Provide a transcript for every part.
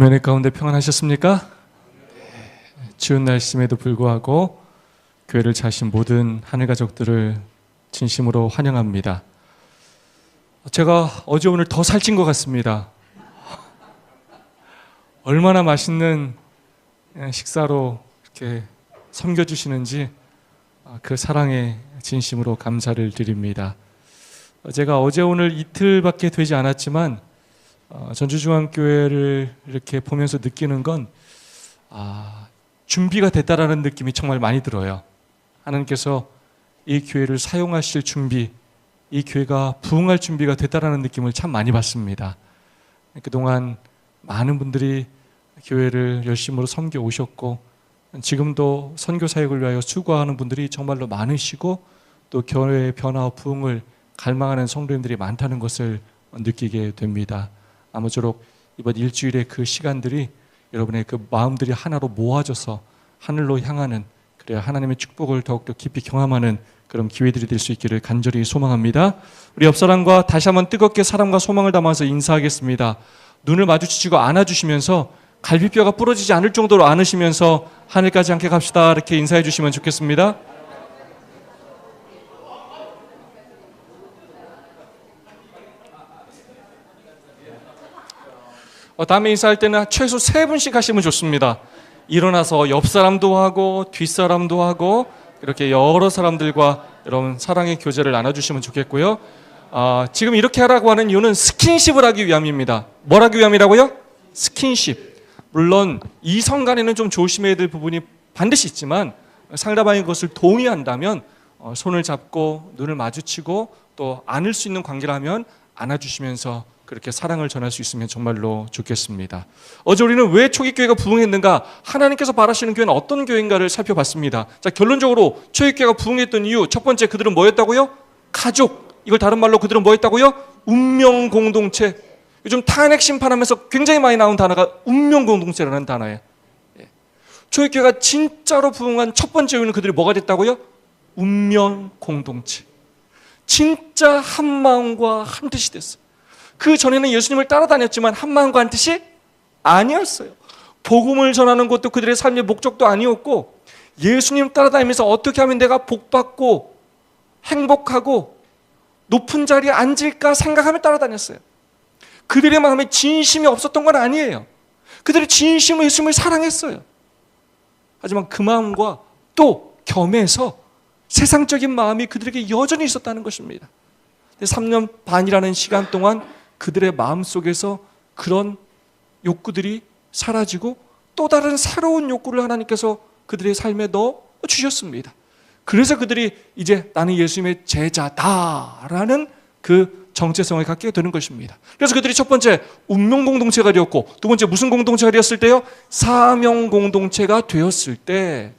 주변의 가운데 평안하셨습니까? 추운 날씨임에도 불구하고 교회를 찾으신 모든 하늘 가족들을 진심으로 환영합니다. 제가 어제 오늘 더 살찐 것 같습니다. 얼마나 맛있는 식사로 이렇게 섬겨주시는지 그 사랑에 진심으로 감사를 드립니다. 제가 어제 오늘 이틀밖에 되지 않았지만 전주중앙교회를 이렇게 보면서 느끼는 건 준비가 됐다라는 느낌이 정말 많이 들어요. 하나님께서 이 교회를 사용하실 준비, 이 교회가 부흥할 준비가 됐다라는 느낌을 참 많이 받습니다. 그동안 많은 분들이 교회를 열심으로 섬겨 오셨고 지금도 선교 사역을 위하여 수고하는 분들이 정말로 많으시고 또 교회의 변화와 부흥을 갈망하는 성도님들이 많다는 것을 느끼게 됩니다. 아무쪼록 이번 일주일의 그 시간들이 여러분의 그 마음들이 하나로 모아져서 하늘로 향하는, 그래야 하나님의 축복을 더욱더 깊이 경험하는 그런 기회들이 될 수 있기를 간절히 소망합니다. 우리 옆사람과 다시 한번 뜨겁게 사랑과 소망을 담아서 인사하겠습니다. 눈을 마주치시고 안아주시면서 갈비뼈가 부러지지 않을 정도로 안으시면서 하늘까지 함께 갑시다 이렇게 인사해 주시면 좋겠습니다. 다음에 인사할 때는 최소 3분씩 하시면 좋습니다. 일어나서 옆 사람도 하고 뒷 사람도 하고 이렇게 여러 사람들과 여러분 사랑의 교제를 나눠주시면 좋겠고요. 지금 이렇게 하라고 하는 이유는 스킨십을 하기 위함입니다. 뭘 하기 위함이라고요? 스킨십. 물론 이성 간에는 좀 조심해야 될 부분이 반드시 있지만 상대방이 그것을 동의한다면 손을 잡고 눈을 마주치고 또 안을 수 있는 관계라면 안아주시면서 그렇게 사랑을 전할 수 있으면 정말로 좋겠습니다. 어제 우리는 왜 초기교회가 부흥했는가, 하나님께서 바라시는 교회는 어떤 교회인가를 살펴봤습니다. 자, 결론적으로 초기교회가 부흥했던 이유, 첫 번째, 그들은 뭐였다고요? 가족. 이걸 다른 말로 그들은 뭐였다고요? 운명 공동체. 요즘 탄핵 심판하면서 굉장히 많이 나온 단어가 운명 공동체라는 단어예요. 초기교회가 진짜로 부흥한 첫 번째 이유는 그들이 뭐가 됐다고요? 운명 공동체. 진짜 한 마음과 한 뜻이 됐어요. 그 전에는 예수님을 따라다녔지만 한 마음과 한 뜻이 아니었어요. 복음을 전하는 것도 그들의 삶의 목적도 아니었고, 예수님 따라다니면서 어떻게 하면 내가 복받고 행복하고 높은 자리에 앉을까 생각하며 따라다녔어요. 그들의 마음에 진심이 없었던 건 아니에요. 그들이 진심으로 예수님을 사랑했어요. 하지만 그 마음과 또 겸해서 세상적인 마음이 그들에게 여전히 있었다는 것입니다. 3년 반이라는 시간 동안 그들의 마음속에서 그런 욕구들이 사라지고 또 다른 새로운 욕구를 하나님께서 그들의 삶에 넣어 주셨습니다. 그래서 그들이 이제 나는 예수님의 제자다라는 그 정체성을 갖게 되는 것입니다. 그래서 그들이 첫 번째 운명 공동체가 되었고, 두 번째 무슨 공동체가 되었을 때요? 사명 공동체가 되었을 때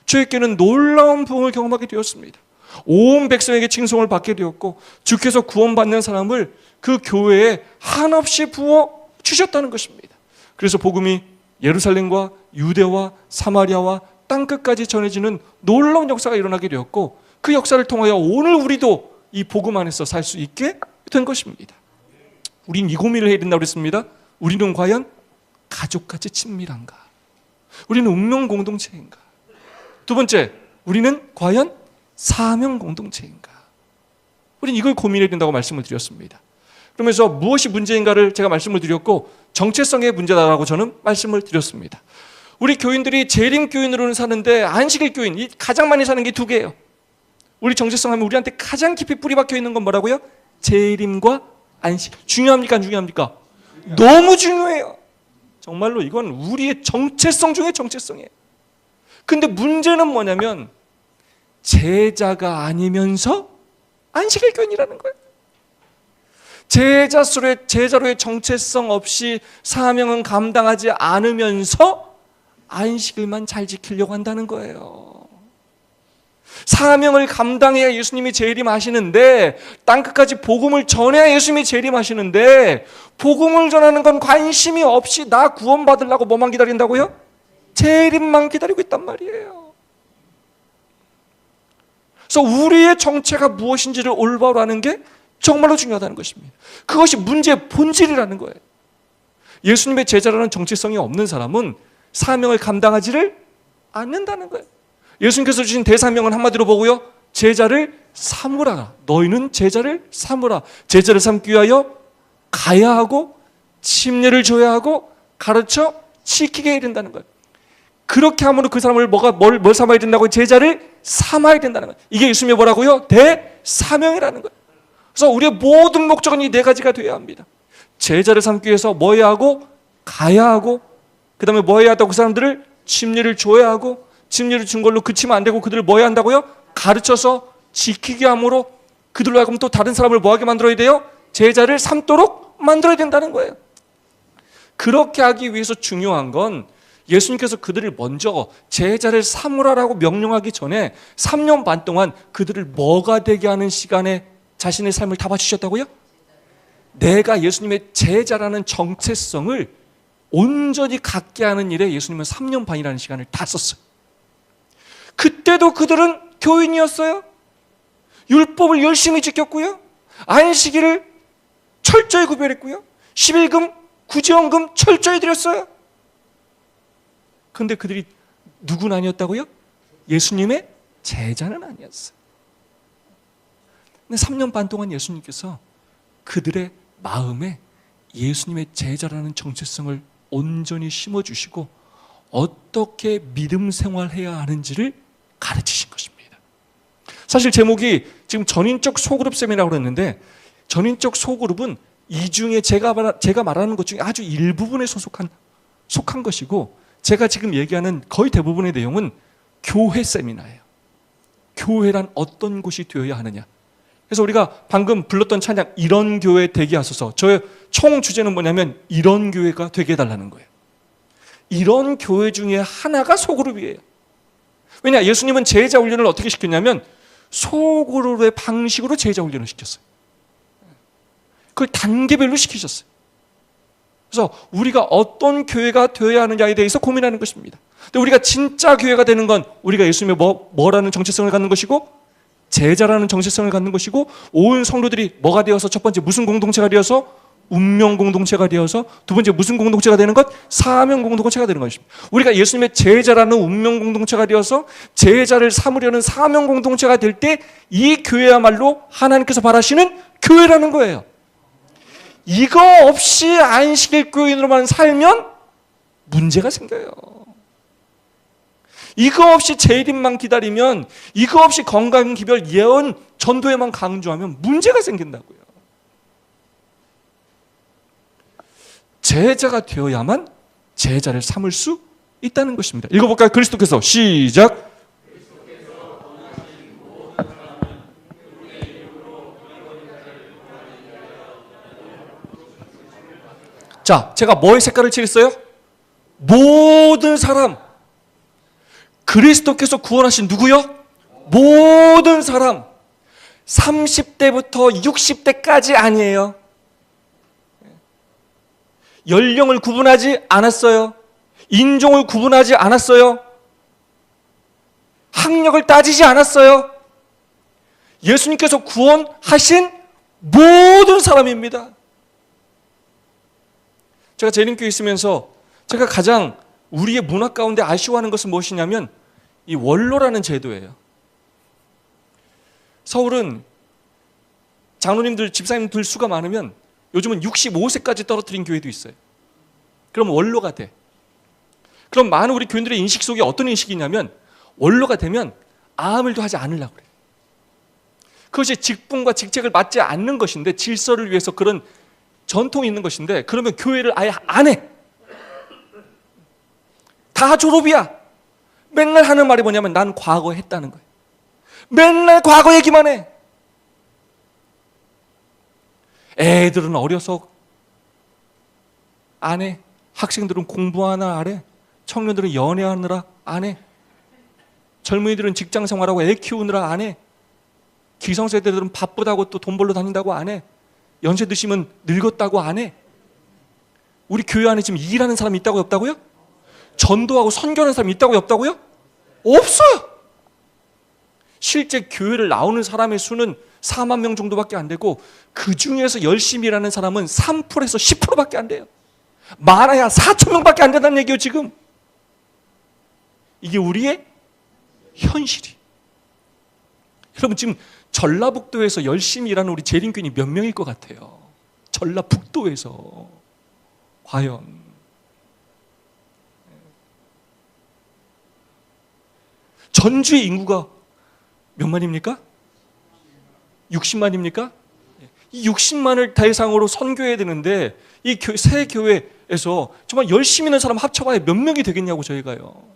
초기교회는 놀라운 부흥을 경험하게 되었습니다. 온 백성에게 칭송을 받게 되었고 주께서 구원받는 사람을 그 교회에 한없이 부어 주셨다는 것입니다. 그래서 복음이 예루살렘과 유대와 사마리아와 땅끝까지 전해지는 놀라운 역사가 일어나게 되었고, 그 역사를 통하여 오늘 우리도 이 복음 안에서 살 수 있게 된 것입니다. 우린 이 고민을 해야 된다고 했습니다. 우리는 과연 가족같이 친밀한가? 우리는 운명 공동체인가? 두 번째, 우리는 과연 사명 공동체인가? 우리는 이걸 고민해야 된다고 말씀을 드렸습니다. 그러면서 무엇이 문제인가를 제가 말씀을 드렸고, 정체성의 문제다라고 저는 말씀을 드렸습니다. 우리 교인들이 재림교인으로는 사는데 안식일 교인, 이 가장 많이 사는 게 2개예요. 우리 정체성 하면 우리한테 가장 깊이 뿌리 박혀 있는 건 뭐라고요? 재림과 안식. 중요합니까? 안 중요합니까? 너무 중요해요. 정말로 이건 우리의 정체성 중에 정체성이에요. 근데 문제는 뭐냐면 제자가 아니면서 안식일 교인이라는 거예요. 제자로의 정체성 없이 사명은 감당하지 않으면서 안식일만 잘 지키려고 한다는 거예요. 사명을 감당해야 예수님이 재림하시는데, 땅끝까지 복음을 전해야 예수님이 재림하시는데, 복음을 전하는 건 관심이 없이 나 구원받으려고 뭐만 기다린다고요? 재림만 기다리고 있단 말이에요. 그래서 우리의 정체가 무엇인지를 올바로 아는 게 정말로 중요하다는 것입니다. 그것이 문제의 본질이라는 거예요. 예수님의 제자라는 정체성이 없는 사람은 사명을 감당하지를 않는다는 거예요. 예수님께서 주신 대사명은 한마디로 보고요, 제자를 삼으라. 너희는 제자를 삼으라. 제자를 삼기 위하여 가야 하고 침례를 줘야 하고 가르쳐 지키게 해야 된다는 거예요. 그렇게 함으로 그 사람을 뭘 삼아야 된다고? 제자를 삼아야 된다는 거예요. 이게 예수님의 뭐라고요? 대사명이라는 거예요. 그래서 우리의 모든 목적은 이 네 가지가 되어야 합니다. 제자를 삼기 위해서 뭐 해야 하고? 가야 하고, 그 다음에 뭐 해야 한다고? 그 사람들을 침례를 줘야 하고, 침례를 준 걸로 그치면 안 되고 그들을 뭐 해야 한다고요? 가르쳐서 지키게 함으로 그들로 하여금 또 다른 사람을 뭐 하게 만들어야 돼요? 제자를 삼도록 만들어야 된다는 거예요. 그렇게 하기 위해서 중요한 건 예수님께서 그들을 먼저 제자를 삼으라라고 명령하기 전에 3년 반 동안 그들을 뭐가 되게 하는 시간에 자신의 삶을 다 바치셨다고요? 내가 예수님의 제자라는 정체성을 온전히 갖게 하는 일에 예수님은 3년 반이라는 시간을 다 썼어요. 그때도 그들은 교인이었어요. 율법을 열심히 지켰고요, 안식일을 철저히 구별했고요, 11금, 구제원금 철저히 드렸어요. 그런데 그들이 누구는 아니었다고요? 예수님의 제자는 아니었어요. 근데 3년 반 동안 예수님께서 그들의 마음에 예수님의 제자라는 정체성을 온전히 심어주시고 어떻게 믿음 생활해야 하는지를 가르치신 것입니다. 사실 제목이 지금 전인적 소그룹 세미나라고 했는데, 전인적 소그룹은 이 중에 제가 말하는 것 중에 아주 일부분에 속한 것이고, 제가 지금 얘기하는 거의 대부분의 내용은 교회 세미나예요. 교회란 어떤 곳이 되어야 하느냐. 그래서 우리가 방금 불렀던 찬양, 이런 교회 되게 하소서, 저의 총 주제는 뭐냐면 이런 교회가 되게 해달라는 거예요. 이런 교회 중에 하나가 소그룹이에요. 왜냐, 예수님은 제자 훈련을 어떻게 시켰냐면 소그룹의 방식으로 제자 훈련을 시켰어요. 그걸 단계별로 시키셨어요. 그래서 우리가 어떤 교회가 되어야 하느냐에 대해서 고민하는 것입니다. 근데 우리가 진짜 교회가 되는 건 우리가 예수님의 뭐라는 정체성을 갖는 것이고, 제자라는 정체성을 갖는 것이고, 온 성도들이 뭐가 되어서, 첫 번째 무슨 공동체가 되어서? 운명 공동체가 되어서, 두 번째 무슨 공동체가 되는 것? 사명 공동체가 되는 것입니다. 우리가 예수님의 제자라는 운명 공동체가 되어서 제자를 삼으려는 사명 공동체가 될 때 이 교회야말로 하나님께서 바라시는 교회라는 거예요. 이거 없이 안식일 교인으로만 살면 문제가 생겨요. 이거 없이 재림만 기다리면, 이거 없이 건강기별 예언 전도에만 강조하면 문제가 생긴다고요. 제자가 되어야만 제자를 삼을 수 있다는 것입니다. 읽어볼까요? 그리스도께서, 시작. 자, 제가 뭐의 색깔을 칠했어요? 모든 사람. 그리스도께서 구원하신 누구요? 모든 사람. 30대부터 60대까지 아니에요. 연령을 구분하지 않았어요. 인종을 구분하지 않았어요. 학력을 따지지 않았어요. 예수님께서 구원하신 모든 사람입니다. 제가 재림교회 있으면서 제가 가장 우리의 문화 가운데 아쉬워하는 것은 무엇이냐면 이 원로라는 제도예요. 서울은 장로님들, 집사님들 수가 많으면 요즘은 65세까지 떨어뜨린 교회도 있어요. 그럼 원로가 돼. 그럼 많은 우리 교인들의 인식 속에 어떤 인식이냐면 원로가 되면 아무 일도 하지 않으려고 그래요. 그것이 직분과 직책을 맡지 않는 것인데, 질서를 위해서 그런 전통이 있는 것인데, 그러면 교회를 아예 안 해. 다 졸업이야. 맨날 하는 말이 뭐냐면 난 과거 했다는 거예요. 맨날 과거 얘기만 해. 애들은 어려서 안 해. 학생들은 공부하나 안 해. 청년들은 연애하느라 안 해. 젊은이들은 직장 생활하고 애 키우느라 안 해. 기성세대들은 바쁘다고 또 돈 벌러 다닌다고 안 해. 연세 드시면 늙었다고 안 해. 우리 교회 안에 지금 일하는 사람이 있다고요, 없다고요? 전도하고 선교하는 사람이 있다고요, 없다고요? 없어요. 실제 교회를 나오는 사람의 수는 4만 명 정도밖에 안 되고, 그 중에서 열심히 일하는 사람은 3%에서 10%밖에 안 돼요. 많아야 4천 명밖에 안 된다는 얘기예요 지금. 이게 우리의 현실이. 여러분 지금 전라북도에서 열심히 일하는 우리 재림교인이 몇 명일 것 같아요? 전라북도에서 과연 전주의 인구가 몇 만입니까? 60만입니까? 이 60만을 대상으로 선교해야 되는데 이 새 교회에서 정말 열심히 있는 사람 합쳐봐야 몇 명이 되겠냐고 저희가요.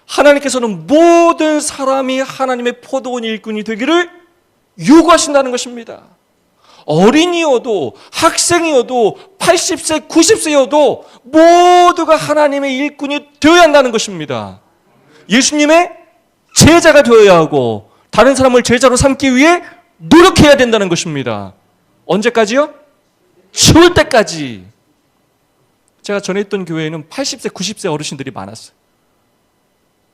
하나님께서는 모든 사람이 하나님의 포도원 일꾼이 되기를 요구하신다는 것입니다. 어린이여도 학생이어도 80세, 90세여도 모두가 하나님의 일꾼이 되어야 한다는 것입니다. 예수님의 제자가 되어야 하고 다른 사람을 제자로 삼기 위해 노력해야 된다는 것입니다. 언제까지요? 죽을 때까지. 제가 전에 있던 교회에는 80세, 90세 어르신들이 많았어요.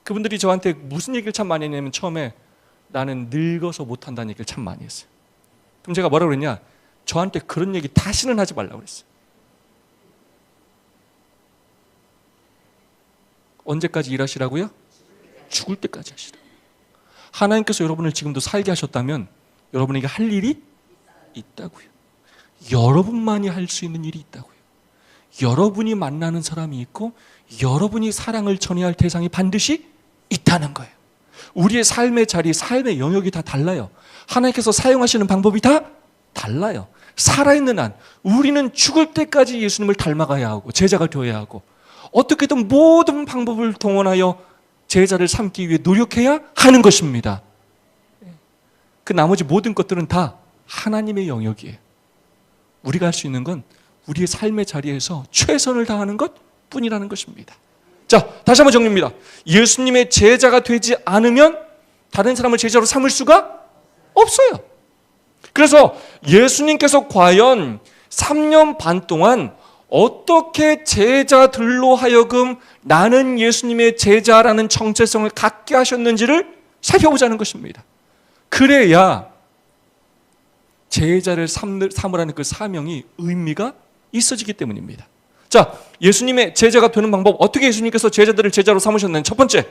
그분들이 저한테 무슨 얘기를 참 많이 했냐면 처음에 나는 늙어서 못한다는 얘기를 참 많이 했어요. 그럼 제가 뭐라고 그랬냐? 저한테 그런 얘기 다시는 하지 말라고 그랬어요. 언제까지 일하시라고요? 죽을 때까지 하시라고. 하나님께서 여러분을 지금도 살게 하셨다면 여러분에게 할 일이 있다고요. 여러분만이 할 수 있는 일이 있다고요. 여러분이 만나는 사람이 있고 여러분이 사랑을 전해야 할 대상이 반드시 있다는 거예요. 우리의 삶의 자리, 삶의 영역이 다 달라요. 하나님께서 사용하시는 방법이 다 달라요. 살아있는 한 우리는 죽을 때까지 예수님을 닮아가야 하고 제자가 되어야 하고 어떻게든 모든 방법을 동원하여 제자를 삼기 위해 노력해야 하는 것입니다. 그 나머지 모든 것들은 다 하나님의 영역이에요. 우리가 할 수 있는 건 우리의 삶의 자리에서 최선을 다하는 것 뿐이라는 것입니다. 자, 다시 한번 정리합니다. 예수님의 제자가 되지 않으면 다른 사람을 제자로 삼을 수가 없어요. 그래서 예수님께서 과연 3년 반 동안 어떻게 제자들로 하여금 나는 예수님의 제자라는 정체성을 갖게 하셨는지를 살펴보자는 것입니다. 그래야 제자를 삼으라는 그 사명이 의미가 있어지기 때문입니다. 자, 예수님의 제자가 되는 방법, 어떻게 예수님께서 제자들을 제자로 삼으셨나요? 첫 번째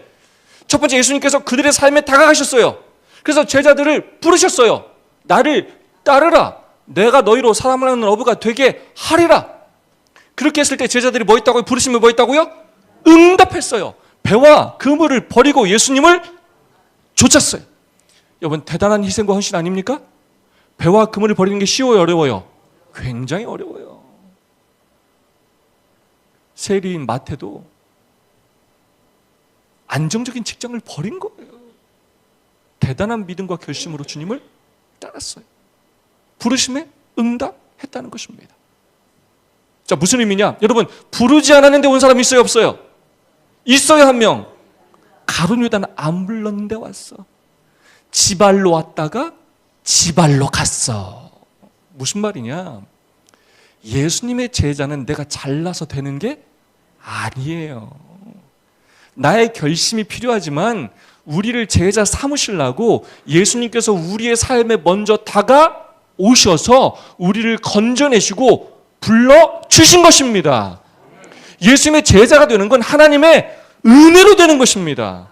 예수님께서 그들의 삶에 다가가셨어요. 그래서 제자들을 부르셨어요. 나를 따르라. 내가 너희로 사람을 하는 어부가 되게 하리라. 그렇게 했을 때 제자들이 뭐 했다고요? 부르시면 뭐 했다고요? 응답했어요. 배와 그물을 버리고 예수님을 쫓았어요. 여러분, 대단한 희생과 헌신 아닙니까? 배와 그물을 버리는 게 쉬워요, 어려워요? 굉장히 어려워요. 세리인 마태도 안정적인 직장을 버린 거예요. 대단한 믿음과 결심으로 주님을 따랐어요. 부르심에 응답했다는 것입니다. 자, 무슨 의미냐? 여러분, 부르지 않았는데 온 사람이 있어요, 없어요? 있어요, 한 명. 가룟 유다는 안 불렀는데 왔어. 지발로 왔다가 지발로 갔어. 무슨 말이냐? 예수님의 제자는 내가 잘나서 되는 게 아니에요. 나의 결심이 필요하지만 우리를 제자 삼으시려고 예수님께서 우리의 삶에 먼저 다가오셔서 우리를 건져내시고 불러주신 것입니다. 예수님의 제자가 되는 건 하나님의 은혜로 되는 것입니다.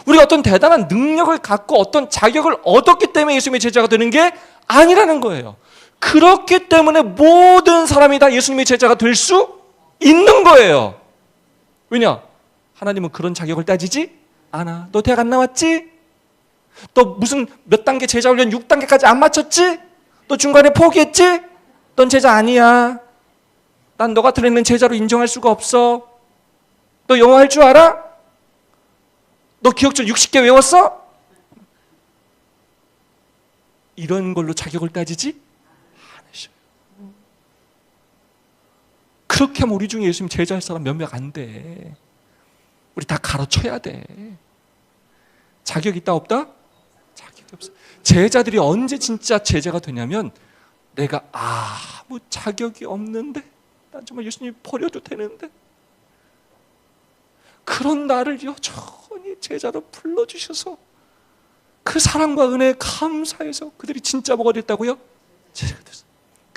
우리가 어떤 대단한 능력을 갖고 어떤 자격을 얻었기 때문에 예수님의 제자가 되는 게 아니라는 거예요. 그렇기 때문에 모든 사람이 다 예수님의 제자가 될 수 있는 거예요. 왜냐? 하나님은 그런 자격을 따지지 않아. 너 대학 안 나왔지? 너 무슨 몇 단계 제자 훈련 6단계까지 안 마쳤지? 너 중간에 포기했지? 넌 제자 아니야. 난 너 같은 애는 제자로 인정할 수가 없어. 너 영어 할 줄 알아? 너 기억절 60개 외웠어? 이런 걸로 자격을 따지지 않으셔요. 그렇게 하면 우리 중에 예수님 제자할 사람 몇 명 안 돼. 우리 다 가르쳐야 돼. 자격 있다 없다? 자격이 없어. 제자들이 언제 진짜 제자가 되냐면 내가 아무 자격이 없는데 난 정말 예수님 버려도 되는데 그런 나를 여전히 제자로 불러주셔서 그 사랑과 은혜에 감사해서 그들이 진짜 뭐가 됐다고요? 제자가 됐어요.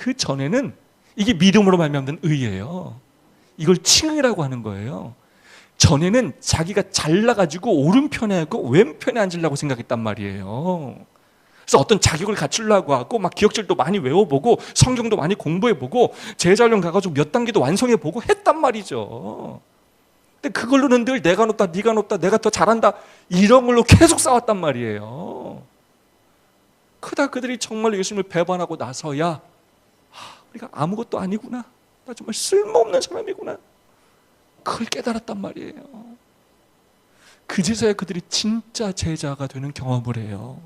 그 전에는 이게 믿음으로 말미암는 의예요. 이걸 칭의라고 하는 거예요. 전에는 자기가 잘나가지고 오른편에 하고 왼편에 앉으려고 생각했단 말이에요. 그래서 어떤 자격을 갖추려고 하고 막 기억절도 많이 외워보고 성경도 많이 공부해보고 제자훈련 가가지고 몇 단계도 완성해보고 했단 말이죠. 근데 그걸로는 늘 내가 높다, 네가 높다, 내가 더 잘한다 이런 걸로 계속 싸웠단 말이에요. 그다 그들이 정말 예수님을 배반하고 나서야 우리가 아무것도 아니구나, 나 정말 쓸모없는 사람이구나, 그걸 깨달았단 말이에요. 그제서야 그들이 진짜 제자가 되는 경험을 해요.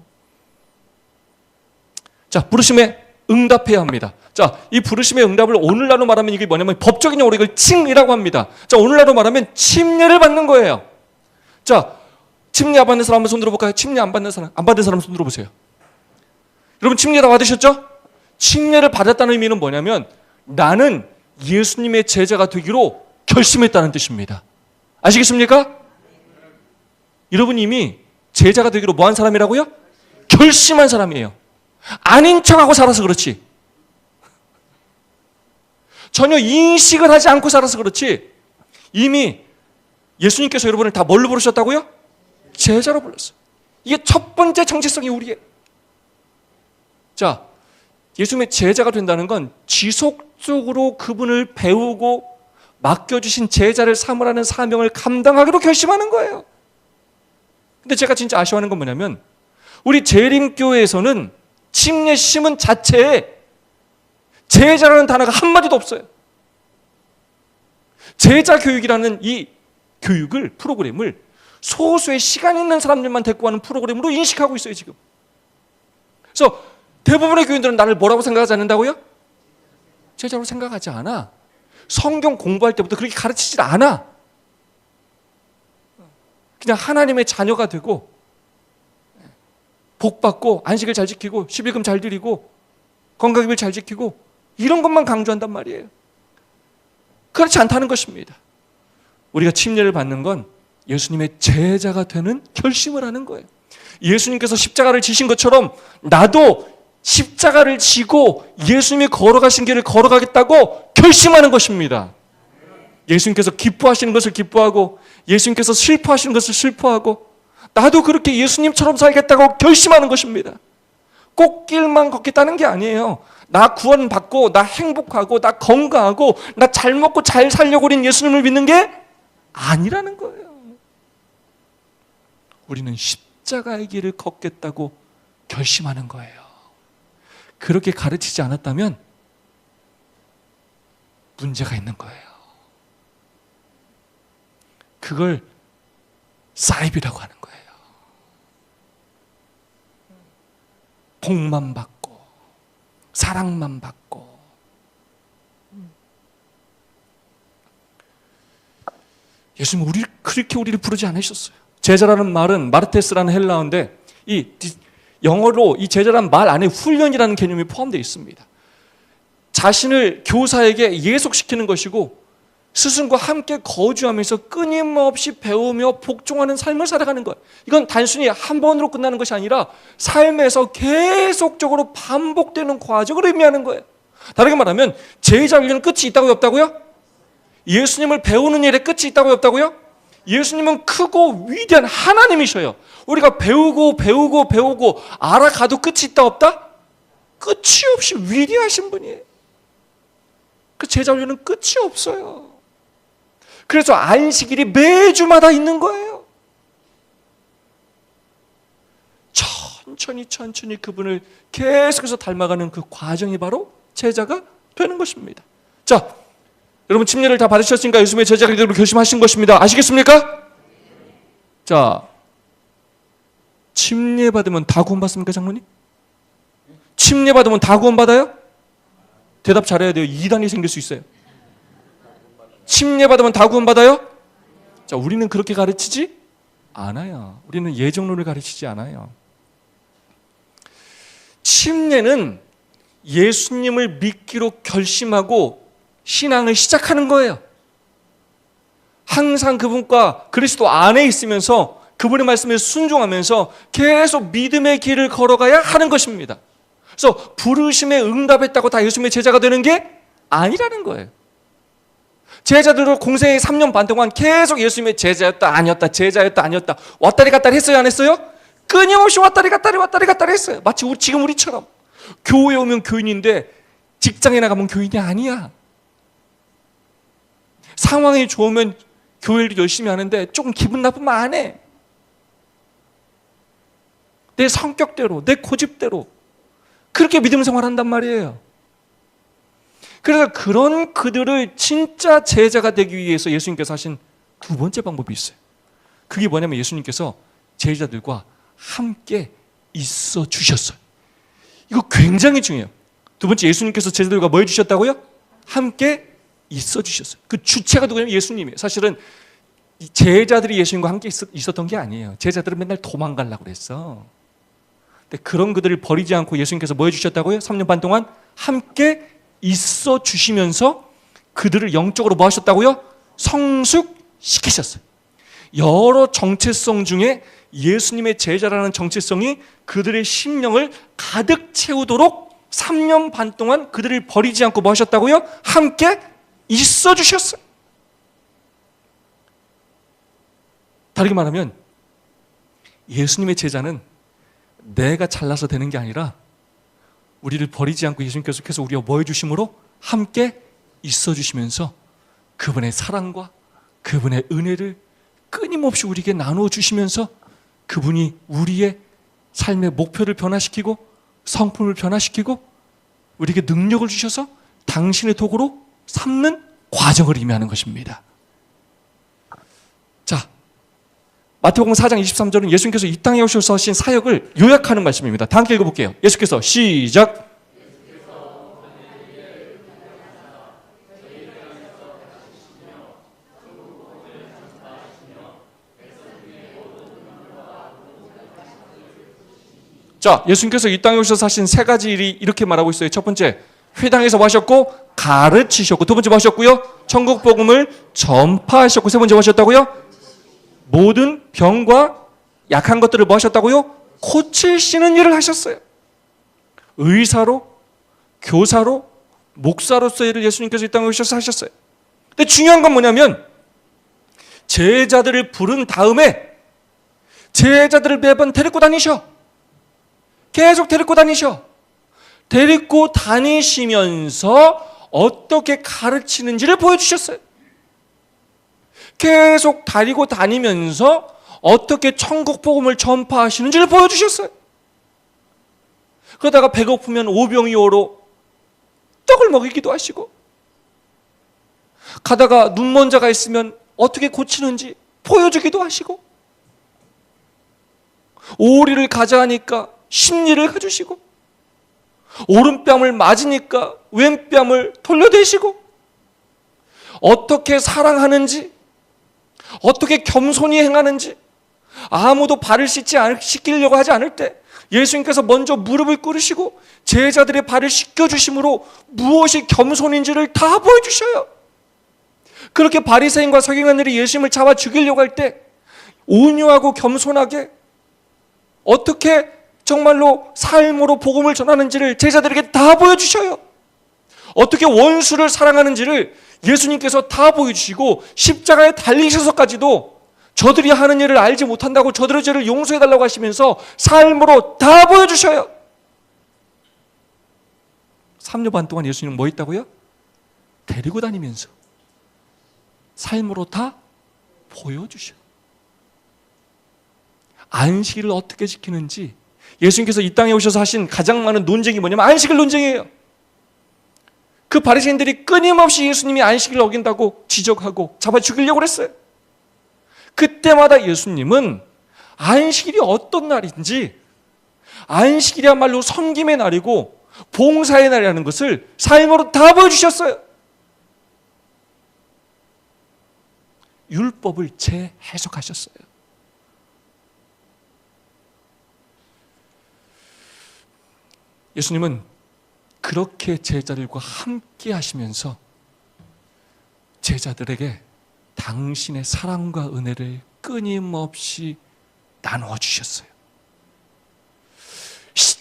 자, 부르심에 응답해야 합니다. 자, 이 부르심의 응답을 오늘날로 말하면 이게 뭐냐면 법적인 용어로 이걸 칭의라고 합니다. 자, 오늘날로 말하면 침례를 받는 거예요. 자, 침례 안 받는 사람 한번 손 들어볼까요? 침례 안 받는 사람, 안 받는 사람 손 들어보세요. 여러분 침례 다 받으셨죠? 침례를 받았다는 의미는 뭐냐면 나는 예수님의 제자가 되기로 결심했다는 뜻입니다. 아시겠습니까? 여러분 이미 제자가 되기로 뭐한 사람이라고요? 결심한 사람이에요. 아닌 척하고 살아서 그렇지, 전혀 인식을 하지 않고 살아서 그렇지, 이미 예수님께서 여러분을 다 뭘로 부르셨다고요? 제자로 불렀어요. 이게 첫 번째 정체성이 우리의. 자, 예수님의 제자가 된다는 건 지속적으로 그분을 배우고 맡겨주신 제자를 삼으라는 사명을 감당하기로 결심하는 거예요. 근데 제가 진짜 아쉬워하는 건 뭐냐면 우리 재림교회에서는 침례 심은 자체에 제자라는 단어가 한마디도 없어요. 제자 교육이라는 이 교육을, 프로그램을 소수의 시간 있는 사람들만 데리고 가는 프로그램으로 인식하고 있어요 지금. 그래서 대부분의 교인들은 나를 뭐라고 생각하지 않는다고요? 제자로 생각하지 않아. 성경 공부할 때부터 그렇게 가르치질 않아. 그냥 하나님의 자녀가 되고 복 받고 안식을 잘 지키고 11금 잘 드리고 건강기를 잘 지키고 이런 것만 강조한단 말이에요. 그렇지 않다는 것입니다. 우리가 침례를 받는 건 예수님의 제자가 되는 결심을 하는 거예요. 예수님께서 십자가를 지신 것처럼 나도 십자가를 지고 예수님이 걸어가신 길을 걸어가겠다고 결심하는 것입니다. 예수님께서 기뻐하시는 것을 기뻐하고 예수님께서 슬퍼하시는 것을 슬퍼하고 나도 그렇게 예수님처럼 살겠다고 결심하는 것입니다. 꽃길만 걷겠다는 게 아니에요. 나 구원받고 나 행복하고 나 건강하고 나 잘 먹고 잘 살려고 우린 예수님을 믿는 게 아니라는 거예요. 우리는 십자가의 길을 걷겠다고 결심하는 거예요. 그렇게 가르치지 않았다면 문제가 있는 거예요. 그걸 사이비라고 하는 거예요. 복만 받고 사랑만 받고. 예수님은 그렇게 우리를 부르지 않으셨어요. 제자라는 말은 마르테스라는 헬라어인데 이 영어로 이 제자라는 말 안에 훈련이라는 개념이 포함되어 있습니다. 자신을 교사에게 예속시키는 것이고 스승과 함께 거주하면서 끊임없이 배우며 복종하는 삶을 살아가는 것. 이건 단순히 한 번으로 끝나는 것이 아니라 삶에서 계속적으로 반복되는 과정을 의미하는 거예요. 다르게 말하면 제자 훈련은 끝이 있다고요, 없다고요? 예수님을 배우는 일에 끝이 있다고요, 없다고요? 예수님은 크고 위대한 하나님이셔요. 우리가 배우고 알아가도 끝이 있다 없다? 끝이 없이 위대하신 분이에요. 그 제자 훈련은 끝이 없어요. 그래서 안식일이 매주마다 있는 거예요. 천천히 그분을 계속해서 닮아가는 그 과정이 바로 제자가 되는 것입니다. 자, 여러분 침례를 다 받으셨으니까 예수님의 제자가 되기로 결심하신 것입니다. 아시겠습니까? 자, 침례 받으면 다 구원받습니까, 장로님? 침례 받으면 다 구원받아요? 대답 잘해야 돼요. 이단이 생길 수 있어요. 침례 받으면 다 구원받아요? 자, 우리는 그렇게 가르치지 않아요. 우리는 예정론을 가르치지 않아요. 침례는 예수님을 믿기로 결심하고 신앙을 시작하는 거예요. 항상 그분과 그리스도 안에 있으면서 그분의 말씀에 순종하면서 계속 믿음의 길을 걸어가야 하는 것입니다. 그래서 부르심에 응답했다고 다 예수님의 제자가 되는 게 아니라는 거예요. 제자들도 공생의 3년 반 동안 계속 예수님의 제자였다 아니었다, 제자였다 아니었다, 왔다리 갔다리 했어요 안 했어요? 끊임없이 왔다리 갔다리 했어요. 마치 지금 우리처럼 교회에 오면 교인인데 직장에 나가면 교인이 아니야. 상황이 좋으면 교회를 열심히 하는데 조금 기분 나쁘면 안 해. 내 성격대로, 내 고집대로 그렇게 믿음 생활한단 말이에요. 그래서 그런 그들을 진짜 제자가 되기 위해서 예수님께서 하신 두 번째 방법이 있어요. 그게 뭐냐면 예수님께서 제자들과 함께 있어 주셨어요. 이거 굉장히 중요해요. 두 번째, 예수님께서 제자들과 뭐 해주셨다고요? 함께 있어 주셨어요. 그 주체가 누구냐면 예수님이에요. 사실은 제자들이 예수님과 함께 있었던 게 아니에요. 제자들은 맨날 도망가려고 그랬어. 근데 그런 그들을 버리지 않고 예수님께서 뭐 해주셨다고요? 3년 반 동안 함께 있어 주시면서 그들을 영적으로 뭐 하셨다고요? 성숙시키셨어요. 여러 정체성 중에 예수님의 제자라는 정체성이 그들의 심령을 가득 채우도록 3년 반 동안 그들을 버리지 않고 뭐 하셨다고요? 함께 있어 주셨어요. 다르게 말하면 예수님의 제자는 내가 잘나서 되는 게 아니라 우리를 버리지 않고 예수님께서 계속 우리와 뭐 해주심으로 함께 있어 주시면서 그분의 사랑과 그분의 은혜를 끊임없이 우리에게 나누어 주시면서 그분이 우리의 삶의 목표를 변화시키고 성품을 변화시키고 우리에게 능력을 주셔서 당신의 도구로 삼는 과정을 의미하는 것입니다. 자, 마태복음 4장 23절은 예수님께서 이 땅에 오셔서 하신 사역을 요약하는 말씀입니다. 다 함께 읽어볼게요. 예수께서 시작. 자, 예수님께서 이 땅에 오셔서 하신 세 가지 일이 이렇게 말하고 있어요. 첫 번째, 회당에서 뭐 하셨고? 가르치셨고. 두 번째 뭐 하셨고요? 천국 복음을 전파하셨고. 세 번째 뭐 하셨다고요? 모든 병과 약한 것들을 뭐 하셨다고요? 고치시는 일을 하셨어요. 의사로, 교사로, 목사로서의 일을 예수님께서 이 땅에 오셔서 하셨어요. 근데 중요한 건 뭐냐면 제자들을 부른 다음에 제자들을 매번 데리고 다니셔. 계속 데리고 다니셔. 데리고 다니시면서 어떻게 가르치는지를 보여주셨어요. 계속 데리고 다니면서 어떻게 천국 복음을 전파하시는지를 보여주셨어요. 그러다가 배고프면 오병이어로 떡을 먹이기도 하시고, 가다가 눈먼 자가 있으면 어떻게 고치는지 보여주기도 하시고, 오리를 가자 하니까 심리를 해주시고, 오른뺨을 맞으니까 왼뺨을 돌려대시고, 어떻게 사랑하는지, 어떻게 겸손히 행하는지, 아무도 발을 씻기려고 하지 않을 때 예수님께서 먼저 무릎을 꿇으시고 제자들의 발을 씻겨주심으로 무엇이 겸손인지를 다 보여주셔요. 그렇게 바리새인과 서기관들이 예수님을 잡아 죽이려고 할 때 온유하고 겸손하게 어떻게 정말로 삶으로 복음을 전하는지를 제자들에게 다 보여주셔요. 어떻게 원수를 사랑하는지를 예수님께서 다 보여주시고 십자가에 달리셔서까지도 저들이 하는 일을 알지 못한다고 저들의 죄를 용서해달라고 하시면서 삶으로 다 보여주셔요. 3년 반 동안 예수님은 뭐 했다고요? 데리고 다니면서 삶으로 다 보여주셔요. 안식일을 어떻게 지키는지 예수님께서 이 땅에 오셔서 하신 가장 많은 논쟁이 뭐냐면 안식일 논쟁이에요. 그 바리새인들이 끊임없이 예수님이 안식일을 어긴다고 지적하고 잡아 죽이려고 했어요. 그때마다 예수님은 안식일이 어떤 날인지, 안식일이야말로 섬김의 날이고 봉사의 날이라는 것을 삶으로 다 보여주셨어요. 율법을 재해석하셨어요. 예수님은 그렇게 제자들과 함께 하시면서 제자들에게 당신의 사랑과 은혜를 끊임없이 나누어 주셨어요.